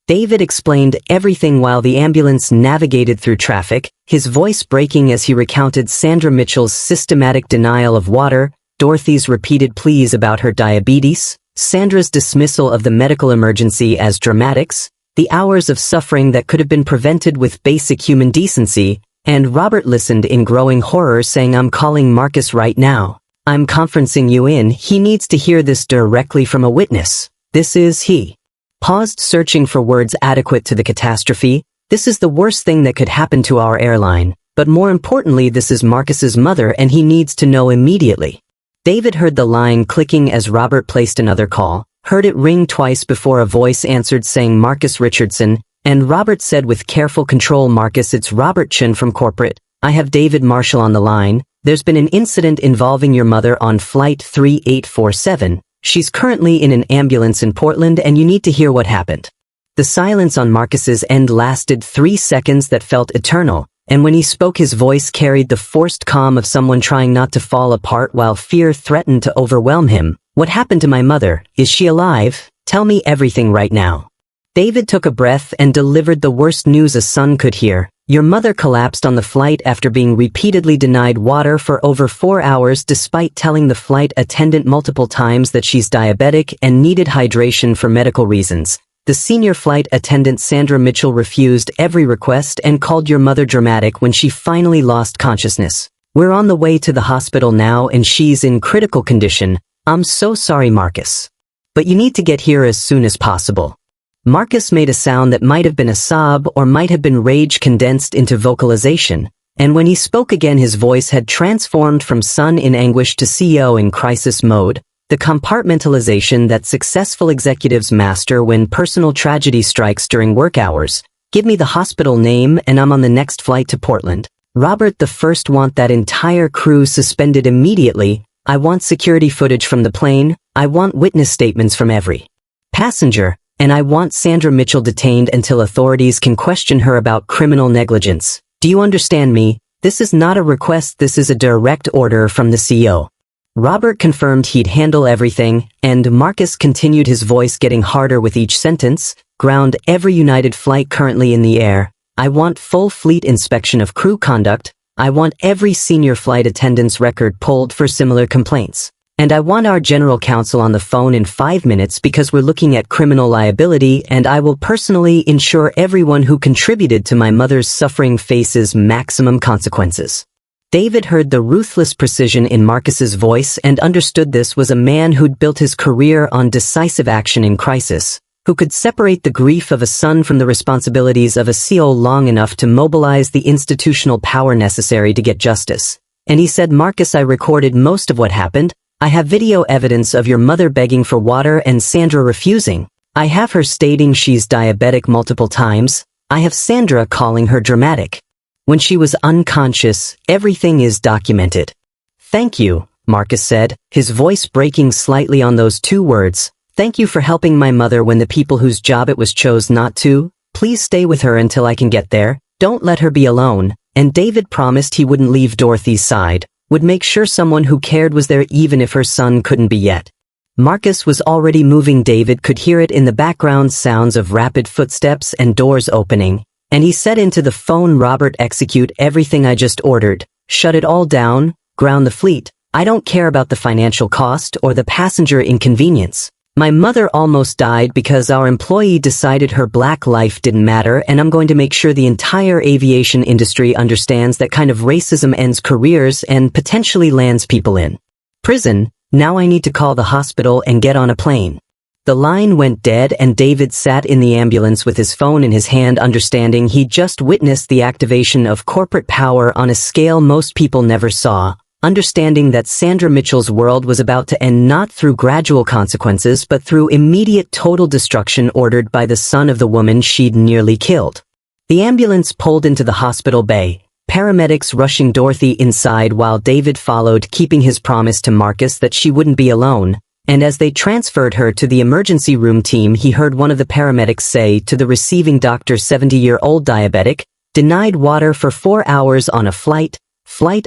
B: David explained everything while the ambulance navigated through traffic, his voice breaking as he recounted Sandra Mitchell's systematic denial of water, Dorothy's repeated pleas about her diabetes, Sandra's dismissal of the medical emergency as dramatics, the hours of suffering that could have been prevented with basic human decency, and Robert listened in growing horror saying, I'm calling Marcus right now. I'm conferencing you in, he needs to hear this directly from a witness. This is he. Paused searching for words adequate to the catastrophe. This is the worst thing that could happen to our airline, but more importantly this is Marcus's mother and he needs to know immediately. David heard the line clicking as Robert placed another call, heard it ring twice before a voice answered saying Marcus Richardson, and Robert said with careful control, Marcus, it's Robert Chin from corporate. I have David Marshall on the line. There's been an incident involving your mother on flight 3847. She's currently in an ambulance in Portland and you need to hear what happened. The silence on Marcus's end lasted 3 seconds that felt eternal, and when he spoke his voice carried the forced calm of someone trying not to fall apart while fear threatened to overwhelm him. What happened to my mother? Is she alive? Tell me everything right now. David took a breath and delivered the worst news a son could hear. Your mother collapsed on the flight after being repeatedly denied water for over 4 hours despite telling the flight attendant multiple times that she's diabetic and needed hydration for medical reasons. The senior flight attendant Sandra Mitchell refused every request and called your mother dramatic when she finally lost consciousness. We're on the way to the hospital now and she's in critical condition. I'm so sorry, Marcus. But you need to get here as soon as possible. Marcus made a sound that might have been a sob or might have been rage condensed into vocalization, and when he spoke again his voice had transformed from son in anguish to CEO in crisis mode, the compartmentalization that successful executives master when personal tragedy strikes during work hours. Give me the hospital name and I'm on the next flight to Portland. Robert the first, want that entire crew suspended immediately. I want security footage from the plane. I want witness statements from every passenger. And I want Sandra Mitchell detained until authorities can question her about criminal negligence. Do you understand me? This is not a request, this is a direct order from the CEO. Robert confirmed he'd handle everything, and Marcus continued, his voice getting harder with each sentence. Ground every United flight currently in the air. I want full fleet inspection of crew conduct. I want every senior flight attendant's record pulled for similar complaints. And I want our general counsel on the phone in 5 minutes because we're looking at criminal liability, and I will personally ensure everyone who contributed to my mother's suffering faces maximum consequences. David heard the ruthless precision in Marcus's voice and understood this was a man who'd built his career on decisive action in crisis, who could separate the grief of a son from the responsibilities of a CEO long enough to mobilize the institutional power necessary to get justice. And he said, Marcus, I recorded most of what happened. I have video evidence of your mother begging for water and Sandra refusing. I have her stating she's diabetic multiple times. I have Sandra calling her dramatic. When she was unconscious, everything is documented. Thank you, Marcus said, his voice breaking slightly on those 2 words. Thank you for helping my mother when the people whose job it was chose not to. Please stay with her until I can get there. Don't let her be alone. And David promised he wouldn't leave Dorothy's side. Would make sure someone who cared was there even if her son couldn't be yet. Marcus was already moving. David could hear it in the background, sounds of rapid footsteps and doors opening, and he said into the phone, Robert, execute everything I just ordered, shut it all down, ground the fleet. I don't care about the financial cost or the passenger inconvenience. My mother almost died because our employee decided her black life didn't matter, and I'm going to make sure the entire aviation industry understands that kind of racism ends careers and potentially lands people in prison. Now I need to call the hospital and get on a plane. The line went dead and David sat in the ambulance with his phone in his hand, understanding he'd just witnessed the activation of corporate power on a scale most people never saw, understanding that Sandra Mitchell's world was about to end not through gradual consequences but through immediate total destruction ordered by the son of the woman she'd nearly killed. The ambulance pulled into the hospital bay, paramedics rushing Dorothy inside while David followed, keeping his promise to Marcus that she wouldn't be alone. And as they transferred her to the emergency room team, he heard one of the paramedics say to the receiving doctor, 70-year-old diabetic, denied water for 4 hours on a flight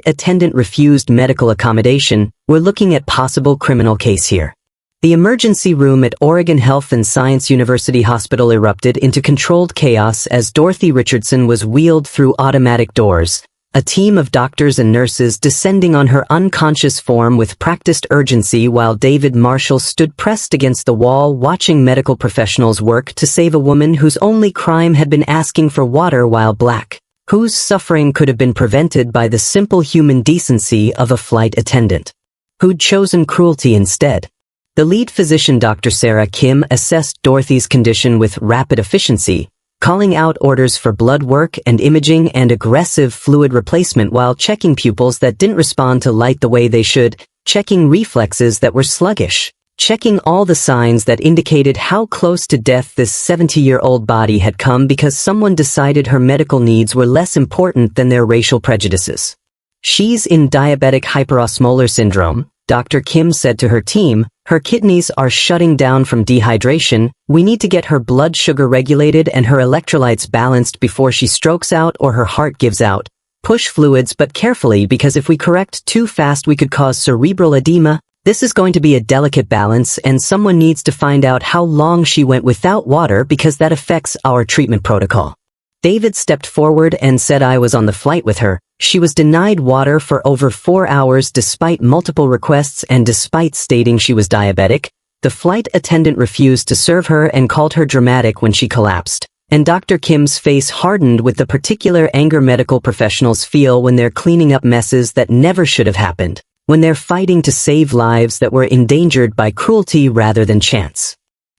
B: attendant refused medical accommodation, we're looking at possible criminal case here. The emergency room at Oregon Health and Science University Hospital erupted into controlled chaos as Dorothy Richardson was wheeled through automatic doors, a team of doctors and nurses descending on her unconscious form with practiced urgency while David Marshall stood pressed against the wall watching medical professionals work to save a woman whose only crime had been asking for water while black, whose suffering could have been prevented by the simple human decency of a flight attendant, who'd chosen cruelty instead. The lead physician, Dr. Sarah Kim, assessed Dorothy's condition with rapid efficiency, calling out orders for blood work and imaging and aggressive fluid replacement while checking pupils that didn't respond to light the way they should, checking reflexes that were sluggish, checking all the signs that indicated how close to death this 70-year-old body had come because someone decided her medical needs were less important than their racial prejudices. She's in diabetic hyperosmolar syndrome, Dr. Kim said to her team. Her kidneys are shutting down from dehydration. We need to get her blood sugar regulated and her electrolytes balanced before she strokes out or her heart gives out. Push fluids but carefully, because if we correct too fast we could cause cerebral edema. This is going to be a delicate balance, and someone needs to find out how long she went without water because that affects our treatment protocol. David stepped forward and said, I was on the flight with her. She was denied water for over 4 hours despite multiple requests and despite stating she was diabetic. The flight attendant refused to serve her and called her dramatic when she collapsed. And Dr. Kim's face hardened with the particular anger medical professionals feel when they're cleaning up messes that never should have happened, when they're fighting to save lives that were endangered by cruelty rather than chance.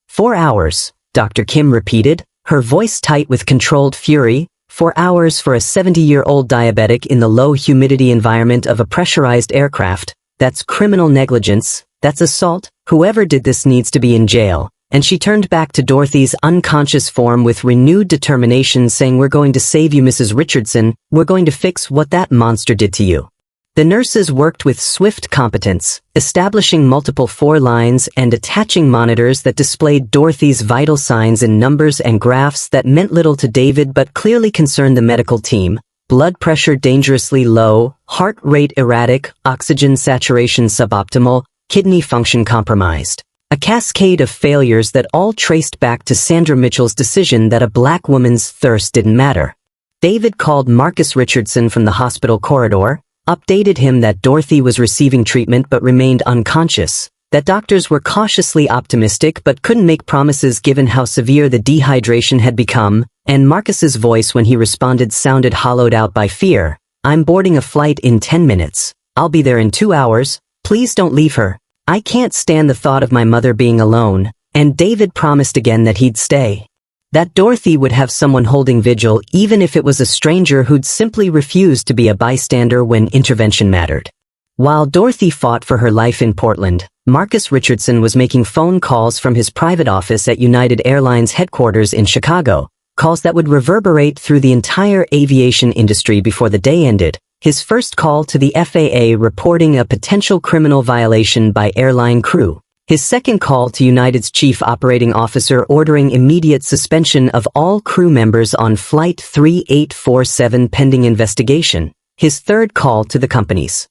B: 4 hours, Dr. Kim repeated, her voice tight with controlled fury. 4 hours for a 70-year-old diabetic in the low-humidity environment of a pressurized aircraft. That's criminal negligence. That's assault. Whoever did this needs to be in jail. And she turned back to Dorothy's unconscious form with renewed determination, saying, we're going to save you, Mrs. Richardson. We're going to fix what that monster did to you. The nurses worked with swift competence, establishing multiple 4 lines and attaching monitors that displayed Dorothy's vital signs in numbers and graphs that meant little to David but clearly concerned the medical team. Blood pressure dangerously low, heart rate erratic, oxygen saturation suboptimal, kidney function compromised. A cascade of failures that all traced back to Sandra Mitchell's decision that a black woman's thirst didn't matter. David called Marcus Richardson from the hospital corridor, updated him that Dorothy was receiving treatment but remained unconscious, that doctors were cautiously optimistic but couldn't make promises given how severe the dehydration had become, and Marcus's voice when he responded sounded hollowed out by fear. I'm boarding a flight in 10 minutes. I'll be there in 2 hours. Please don't leave her. I can't stand the thought of my mother being alone. And David promised again that he'd stay. That Dorothy would have someone holding vigil even if it was a stranger who'd simply refused to be a bystander when intervention mattered. While Dorothy fought for her life in Portland, Marcus Richardson was making phone calls from his private office at United Airlines headquarters in Chicago, calls that would reverberate through the entire aviation industry before the day ended. His first call to the FAA reporting a potential criminal violation by airline crew. His second call to United's chief operating officer ordering immediate suspension of all crew members on Flight 3847 pending investigation. His third call to the company's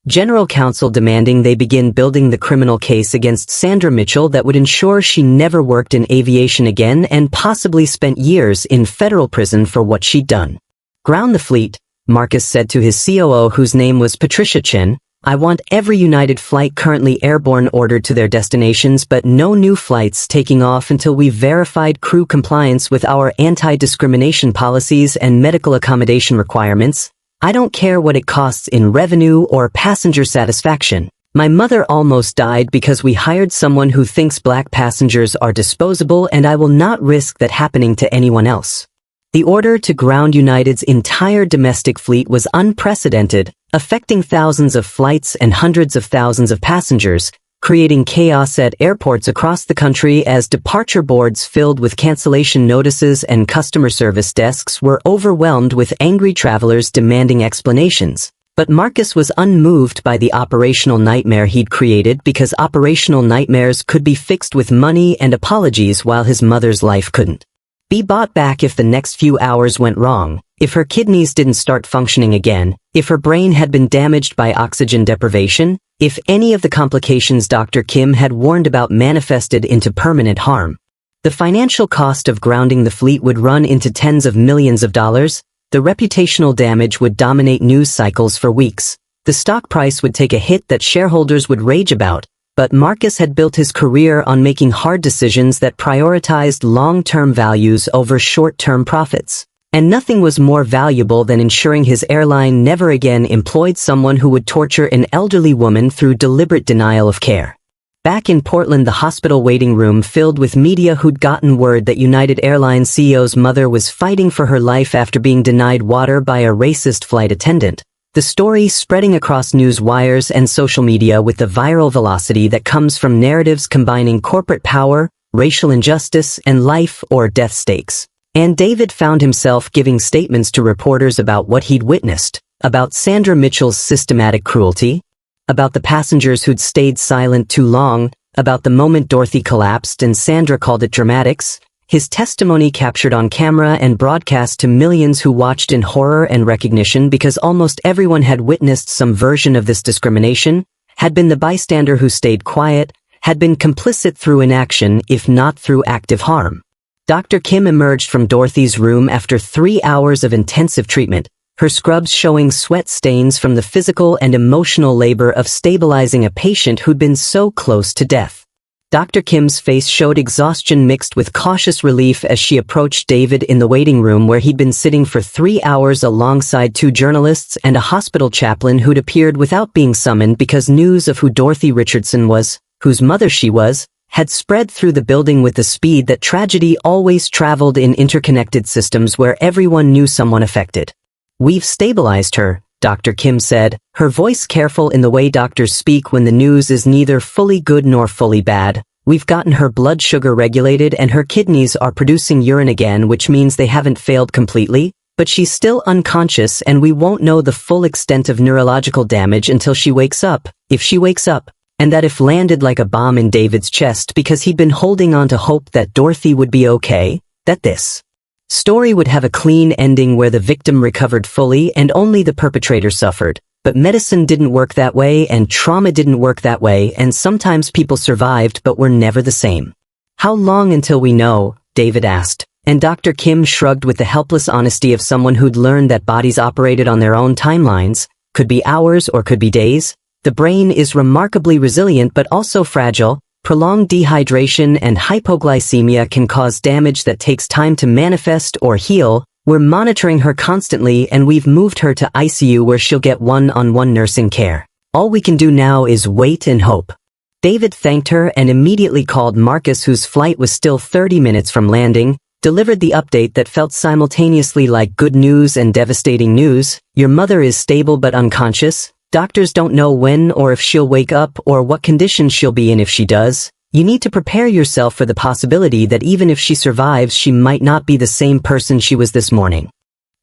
B: general counsel demanding they begin building the criminal case against Sandra Mitchell that would ensure she never worked in aviation again and possibly spent years in federal prison for what she'd done. Ground the fleet, Marcus said to his COO, whose name was Patricia Chen. I want every United flight currently airborne ordered to their destinations, but no new flights taking off until we've verified crew compliance with our anti-discrimination policies and medical accommodation requirements. I don't care what it costs in revenue or passenger satisfaction. My mother almost died because we hired someone who thinks black passengers are disposable, and I will not risk that happening to anyone else. The order to ground United's entire domestic fleet was unprecedented, affecting thousands of flights and hundreds of thousands of passengers, creating chaos at airports across the country as departure boards filled with cancellation notices and customer service desks were overwhelmed with angry travelers demanding explanations. But Marcus was unmoved by the operational nightmare he'd created, because operational nightmares could be fixed with money and apologies, while his mother's life couldn't be bought back if the next few hours went wrong, if her kidneys didn't start functioning again, if her brain had been damaged by oxygen deprivation, if any of the complications Dr. Kim had warned about manifested into permanent harm. The financial cost of grounding the fleet would run into tens of millions of dollars. The reputational damage would dominate news cycles for weeks. The stock price would take a hit that shareholders would rage about. But Marcus had built his career on making hard decisions that prioritized long-term values over short-term profits. And nothing was more valuable than ensuring his airline never again employed someone who would torture an elderly woman through deliberate denial of care. Back in Portland, the hospital waiting room filled with media who'd gotten word that United Airlines CEO's mother was fighting for her life after being denied water by a racist flight attendant. The story spreading across news wires and social media with the viral velocity that comes from narratives combining corporate power, racial injustice, and life or death stakes. And David found himself giving statements to reporters about what he'd witnessed, about Sandra Mitchell's systematic cruelty, about the passengers who'd stayed silent too long, about the moment Dorothy collapsed and Sandra called it dramatics. His testimony, captured on camera and broadcast to millions who watched in horror and recognition because almost everyone had witnessed some version of this discrimination, had been the bystander who stayed quiet, had been complicit through inaction if not through active harm. Dr. Kim emerged from Dorothy's room after 3 hours of intensive treatment, her scrubs showing sweat stains from the physical and emotional labor of stabilizing a patient who'd been so close to death. Dr. Kim's face showed exhaustion mixed with cautious relief as she approached David in the waiting room, where he'd been sitting for 3 hours alongside 2 journalists and a hospital chaplain who'd appeared without being summoned because news of who Dorothy Richardson was, whose mother she was, had spread through the building with the speed that tragedy always traveled in interconnected systems where everyone knew someone affected. "We've stabilized her," Dr. Kim said, her voice careful in the way doctors speak when the news is neither fully good nor fully bad. "We've gotten her blood sugar regulated and her kidneys are producing urine again, which means they haven't failed completely, but she's still unconscious and we won't know the full extent of neurological damage until she wakes up, if she wakes up." And that if landed like a bomb in David's chest because he'd been holding on to hope that Dorothy would be okay, that this story would have a clean ending where the victim recovered fully and only the perpetrator suffered. But medicine didn't work that way, and trauma didn't work that way, and sometimes people survived but were never the same. "How long until we know?" David asked, and Dr. Kim shrugged with the helpless honesty of someone who'd learned that bodies operated on their own timelines. "Could be hours or could be days. The brain is remarkably resilient but also fragile. Prolonged dehydration and hypoglycemia can cause damage that takes time to manifest or heal. We're monitoring her constantly and we've moved her to ICU where she'll get one-on-one nursing care. All we can do now is wait and hope." David thanked her and immediately called Marcus, whose flight was still 30 minutes from landing, delivered the update that felt simultaneously like good news and devastating news. "Your mother is stable but unconscious. Doctors don't know when or if she'll wake up or what condition she'll be in if she does. You need to prepare yourself for the possibility that even if she survives, she might not be the same person she was this morning."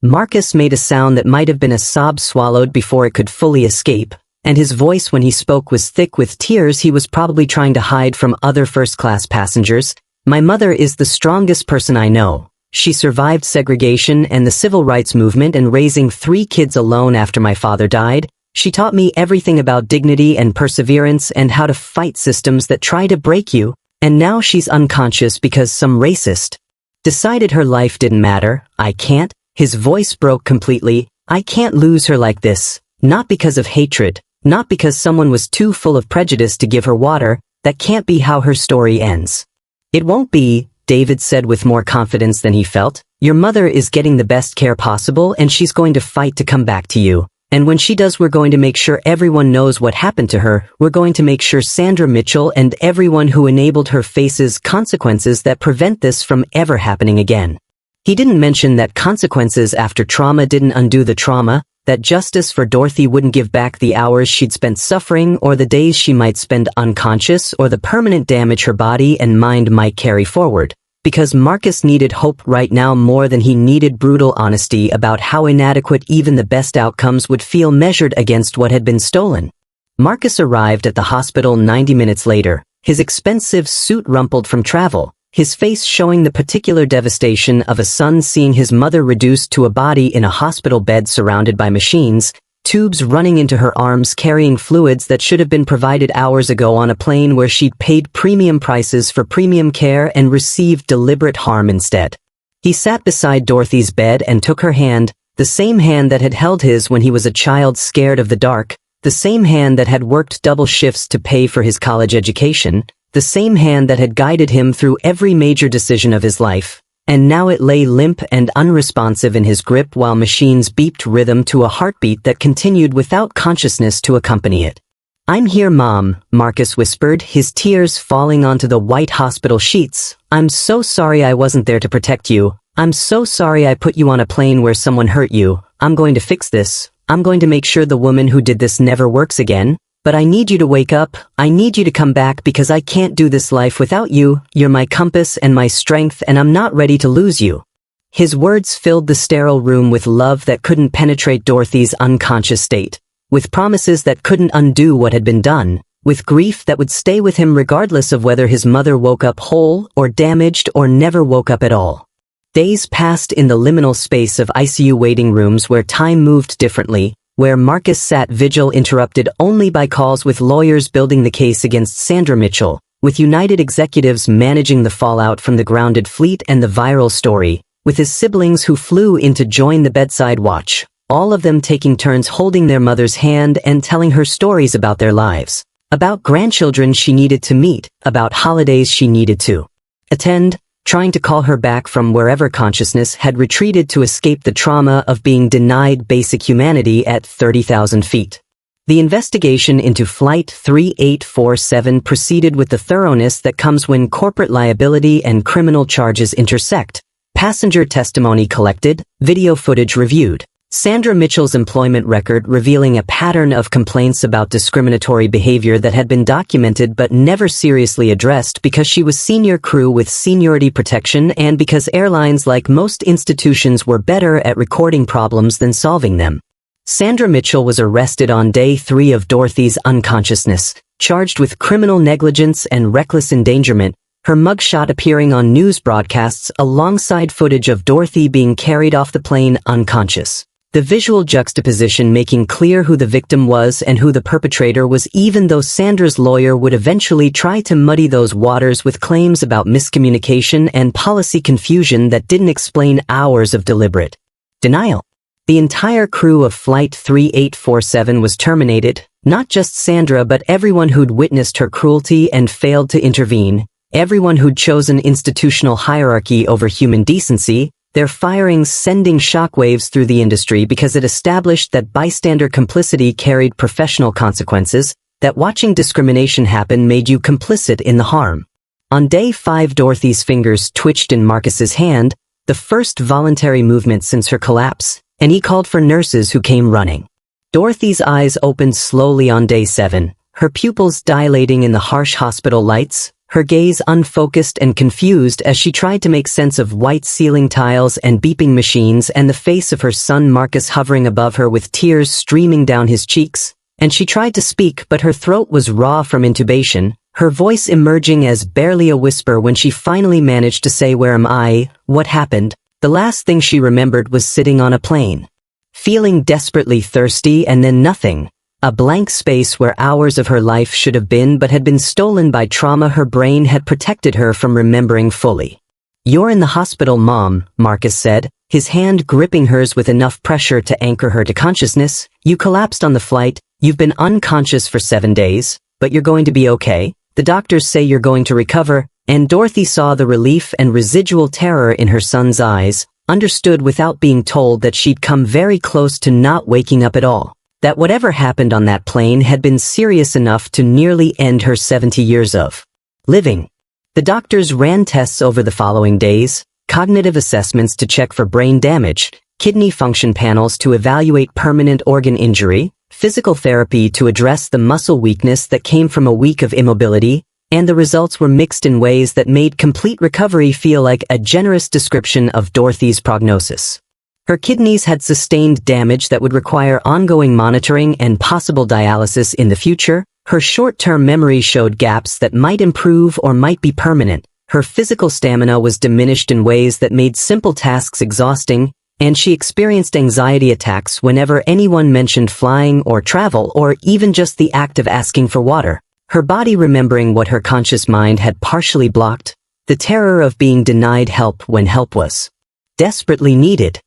B: Marcus made a sound that might have been a sob swallowed before it could fully escape, and his voice when he spoke was thick with tears he was probably trying to hide from other first-class passengers. "My mother is the strongest person I know. She survived segregation and the civil rights movement and raising 3 kids alone after my father died. She taught me everything about dignity and perseverance and how to fight systems that try to break you, and now she's unconscious because some racist decided her life didn't matter. I can't." His voice broke completely. "I can't lose her like this. Not because of hatred, not because someone was too full of prejudice to give her water. That can't be how her story ends." "It won't be," David said with more confidence than he felt. "Your mother is getting the best care possible and she's going to fight to come back to you. And when she does, we're going to make sure everyone knows what happened to her. We're going to make sure Sandra Mitchell and everyone who enabled her faces consequences that prevent this from ever happening again. He didn't mention that consequences after trauma didn't undo the trauma, that justice for Dorothy wouldn't give back the hours she'd spent suffering or the days she might spend unconscious or the permanent damage her body and mind might carry forward. Because Marcus needed hope right now more than he needed brutal honesty about how inadequate even the best outcomes would feel measured against what had been stolen. Marcus arrived at the hospital 90 minutes later, his expensive suit rumpled from travel, his face showing the particular devastation of a son seeing his mother reduced to a body in a hospital bed surrounded by machines, tubes running into her arms carrying fluids that should have been provided hours ago on a plane where she'd paid premium prices for premium care and received deliberate harm instead. He sat beside Dorothy's bed and took her hand, the same hand that had held his when he was a child scared of the dark, the same hand that had worked double shifts to pay for his college education, the same hand that had guided him through every major decision of his life. And now it lay limp and unresponsive in his grip while machines beeped rhythm to a heartbeat that continued without consciousness to accompany it. "I'm here, Mom," Marcus whispered, his tears falling onto the white hospital sheets. "I'm so sorry I wasn't there to protect you. I'm so sorry I put you on a plane where someone hurt you. I'm going to fix this. I'm going to make sure the woman who did this never works again. But I need you to wake up. I need you to come back because I can't do this life without you. You're my compass and my strength and I'm not ready to lose you." His words filled the sterile room with love that couldn't penetrate Dorothy's unconscious state, with promises that couldn't undo what had been done, with grief that would stay with him regardless of whether his mother woke up whole or damaged or never woke up at all. Days passed in the liminal space of ICU waiting rooms where time moved differently, where Marcus sat vigil interrupted only by calls with lawyers building the case against Sandra Mitchell, with United executives managing the fallout from the grounded fleet and the viral story, with his siblings who flew in to join the bedside watch, all of them taking turns holding their mother's hand and telling her stories about their lives, about grandchildren she needed to meet, about holidays she needed to attend, trying to call her back from wherever consciousness had retreated to escape the trauma of being denied basic humanity at 30,000 feet. The investigation into Flight 3847 proceeded with the thoroughness that comes when corporate liability and criminal charges intersect. Passenger testimony collected, video footage reviewed. Sandra Mitchell's employment record revealing a pattern of complaints about discriminatory behavior that had been documented but never seriously addressed because she was senior crew with seniority protection and because airlines, like most institutions, were better at recording problems than solving them. Sandra Mitchell was arrested on day 3 of Dorothy's unconsciousness, charged with criminal negligence and reckless endangerment, her mugshot appearing on news broadcasts alongside footage of Dorothy being carried off the plane unconscious. The visual juxtaposition making clear who the victim was and who the perpetrator was, even though Sandra's lawyer would eventually try to muddy those waters with claims about miscommunication and policy confusion that didn't explain hours of deliberate denial. The entire crew of Flight 3847 was terminated, not just Sandra but everyone who'd witnessed her cruelty and failed to intervene, everyone who'd chosen institutional hierarchy over human decency, their firings sending shockwaves through the industry because it established that bystander complicity carried professional consequences, that watching discrimination happen made you complicit in the harm. On day 5, Dorothy's fingers twitched in Marcus's hand, the first voluntary movement since her collapse, and he called for nurses who came running. Dorothy's eyes opened slowly on day 7, her pupils dilating in the harsh hospital lights, her gaze unfocused and confused as she tried to make sense of white ceiling tiles and beeping machines and the face of her son Marcus hovering above her with tears streaming down his cheeks. And she tried to speak, but her throat was raw from intubation, her voice emerging as barely a whisper when she finally managed to say, "Where am I? What happened?" The last thing she remembered was sitting on a plane, feeling desperately thirsty, and then nothing. A blank space where hours of her life should have been but had been stolen by trauma her brain had protected her from remembering fully. "You're in the hospital, Mom," Marcus said, his hand gripping hers with enough pressure to anchor her to consciousness. "You collapsed on the flight, you've been unconscious for 7 days, but you're going to be okay. The doctors say you're going to recover," and Dorothy saw the relief and residual terror in her son's eyes, understood without being told that she'd come very close to not waking up at all. that whatever happened on that plane had been serious enough to nearly end her 70 years of living. The doctors ran tests over the following days, cognitive assessments to check for brain damage, kidney function panels to evaluate permanent organ injury, physical therapy to address the muscle weakness that came from a week of immobility, and the results were mixed in ways that made complete recovery feel like a generous description of Dorothy's prognosis. Her kidneys had sustained damage that would require ongoing monitoring and possible dialysis in the future. Her short-term memory showed gaps that might improve or might be permanent. Her physical stamina was diminished in ways that made simple tasks exhausting, and she experienced anxiety attacks whenever anyone mentioned flying or travel or even just the act of asking for water. Her body remembering what her conscious mind had partially blocked, the terror of being denied help when help was desperately needed.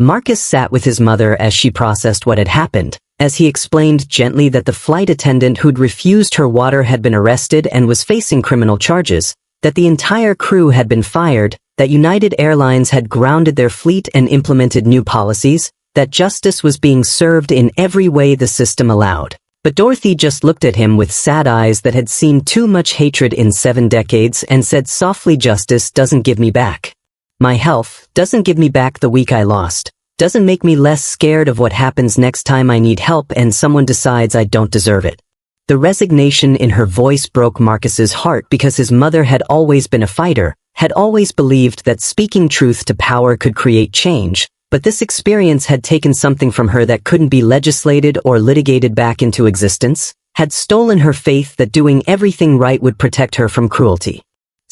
B: Marcus sat with his mother as she processed what had happened, as he explained gently that the flight attendant who'd refused her water had been arrested and was facing criminal charges, that the entire crew had been fired, that United Airlines had grounded their fleet and implemented new policies, that justice was being served in every way the system allowed. But Dorothy just looked at him with sad eyes that had seen too much hatred in 7 decades and said softly, "Justice doesn't give me back my health, doesn't give me back the week I lost, doesn't make me less scared of what happens next time I need help and someone decides I don't deserve it." The resignation in her voice broke Marcus's heart because his mother had always been a fighter, had always believed that speaking truth to power could create change, but this experience had taken something from her that couldn't be legislated or litigated back into existence, had stolen her faith that doing everything right would protect her from cruelty.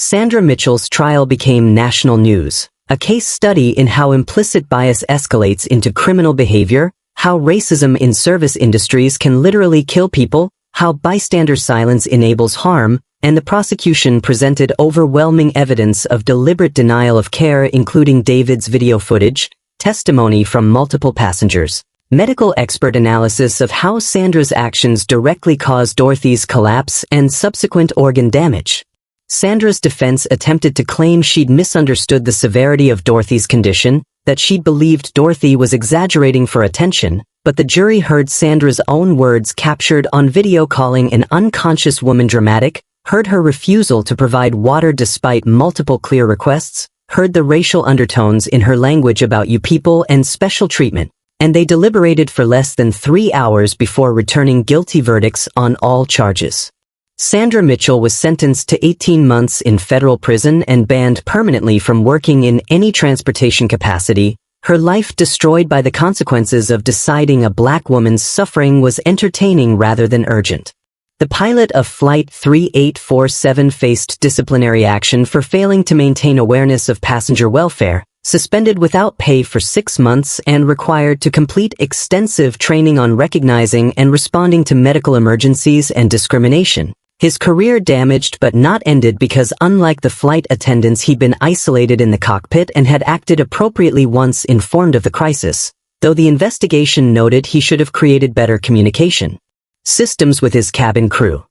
B: Sandra Mitchell's trial became national news, a case study in how implicit bias escalates into criminal behavior, how racism in service industries can literally kill people, how bystander silence enables harm, and the prosecution presented overwhelming evidence of deliberate denial of care, including David's video footage, testimony from multiple passengers, medical expert analysis of how Sandra's actions directly caused Dorothy's collapse and subsequent organ damage. Sandra's defense attempted to claim she'd misunderstood the severity of Dorothy's condition, that she'd believed Dorothy was exaggerating for attention, but the jury heard Sandra's own words captured on video calling an unconscious woman dramatic, heard her refusal to provide water despite multiple clear requests, heard the racial undertones in her language about "you people" and special treatment, and they deliberated for less than 3 hours before returning guilty verdicts on all charges. Sandra Mitchell was sentenced to 18 months in federal prison and banned permanently from working in any transportation capacity, her life destroyed by the consequences of deciding a black woman's suffering was entertaining rather than urgent. The pilot of Flight 3847 faced disciplinary action for failing to maintain awareness of passenger welfare, suspended without pay for 6 months and required to complete extensive training on recognizing and responding to medical emergencies and discrimination. His career damaged but not ended because, unlike the flight attendants, he'd been isolated in the cockpit and had acted appropriately once informed of the crisis, though the investigation noted he should have created better communication systems with his cabin crew.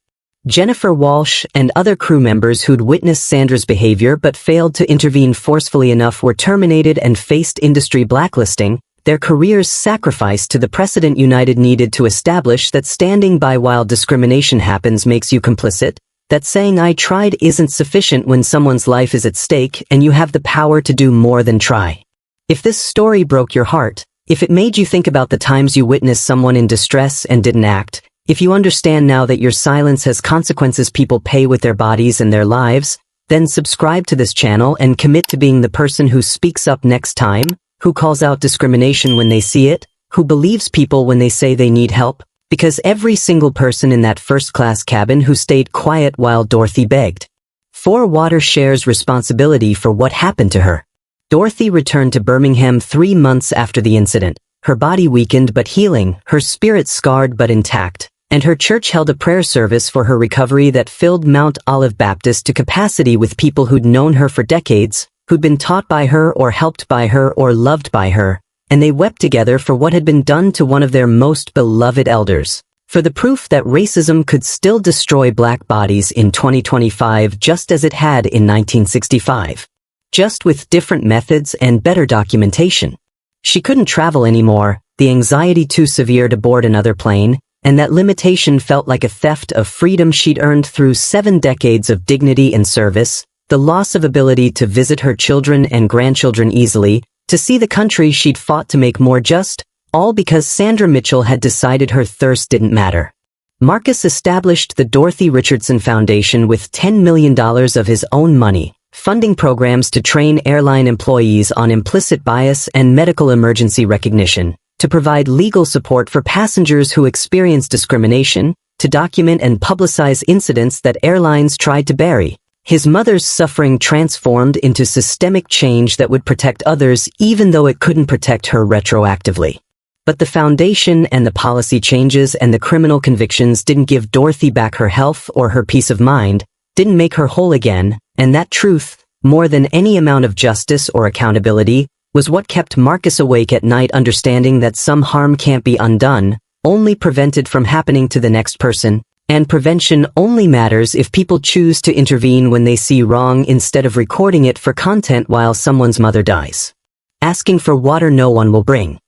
B: Jennifer Walsh and other crew members who'd witnessed Sandra's behavior but failed to intervene forcefully enough were terminated and faced industry blacklisting, their careers sacrificed to the precedent United needed to establish that standing by while discrimination happens makes you complicit, that saying "I tried" isn't sufficient when someone's life is at stake and you have the power to do more than try. If this story broke your heart, if it made you think about the times you witnessed someone in distress and didn't act, if you understand now that your silence has consequences people pay with their bodies and their lives, then subscribe to this channel and commit to being the person who speaks up next time, who calls out discrimination when they see it, who believes people when they say they need help, because every single person in that first-class cabin who stayed quiet while Dorothy begged for water shares responsibility for what happened to her. Dorothy returned to Birmingham 3 months after the incident, her body weakened but healing, her spirit scarred but intact, and her church held a prayer service for her recovery that filled Mount Olive Baptist to capacity with people who'd known her for decades, who'd been taught by her or helped by her or loved by her, and they wept together for what had been done to one of their most beloved elders, for the proof that racism could still destroy black bodies in 2025 just as it had in 1965. Just with different methods and better documentation. She couldn't travel anymore, the anxiety too severe to board another plane, and that limitation felt like a theft of freedom she'd earned through 7 decades of dignity and service, the loss of ability to visit her children and grandchildren easily, to see the country she'd fought to make more just, all because Sandra Mitchell had decided her thirst didn't matter. Marcus established the Dorothy Richardson Foundation with $10 million of his own money, funding programs to train airline employees on implicit bias and medical emergency recognition, to provide legal support for passengers who experience discrimination, to document and publicize incidents that airlines tried to bury. His mother's suffering transformed into systemic change that would protect others even though it couldn't protect her retroactively. But the foundation and the policy changes and the criminal convictions didn't give Dorothy back her health or her peace of mind, didn't make her whole again, and that truth, more than any amount of justice or accountability, was what kept Marcus awake at night, understanding that some harm can't be undone, only prevented from happening to the next person, and prevention only matters if people choose to intervene when they see wrong instead of recording it for content while someone's mother dies. Asking for water no one will bring.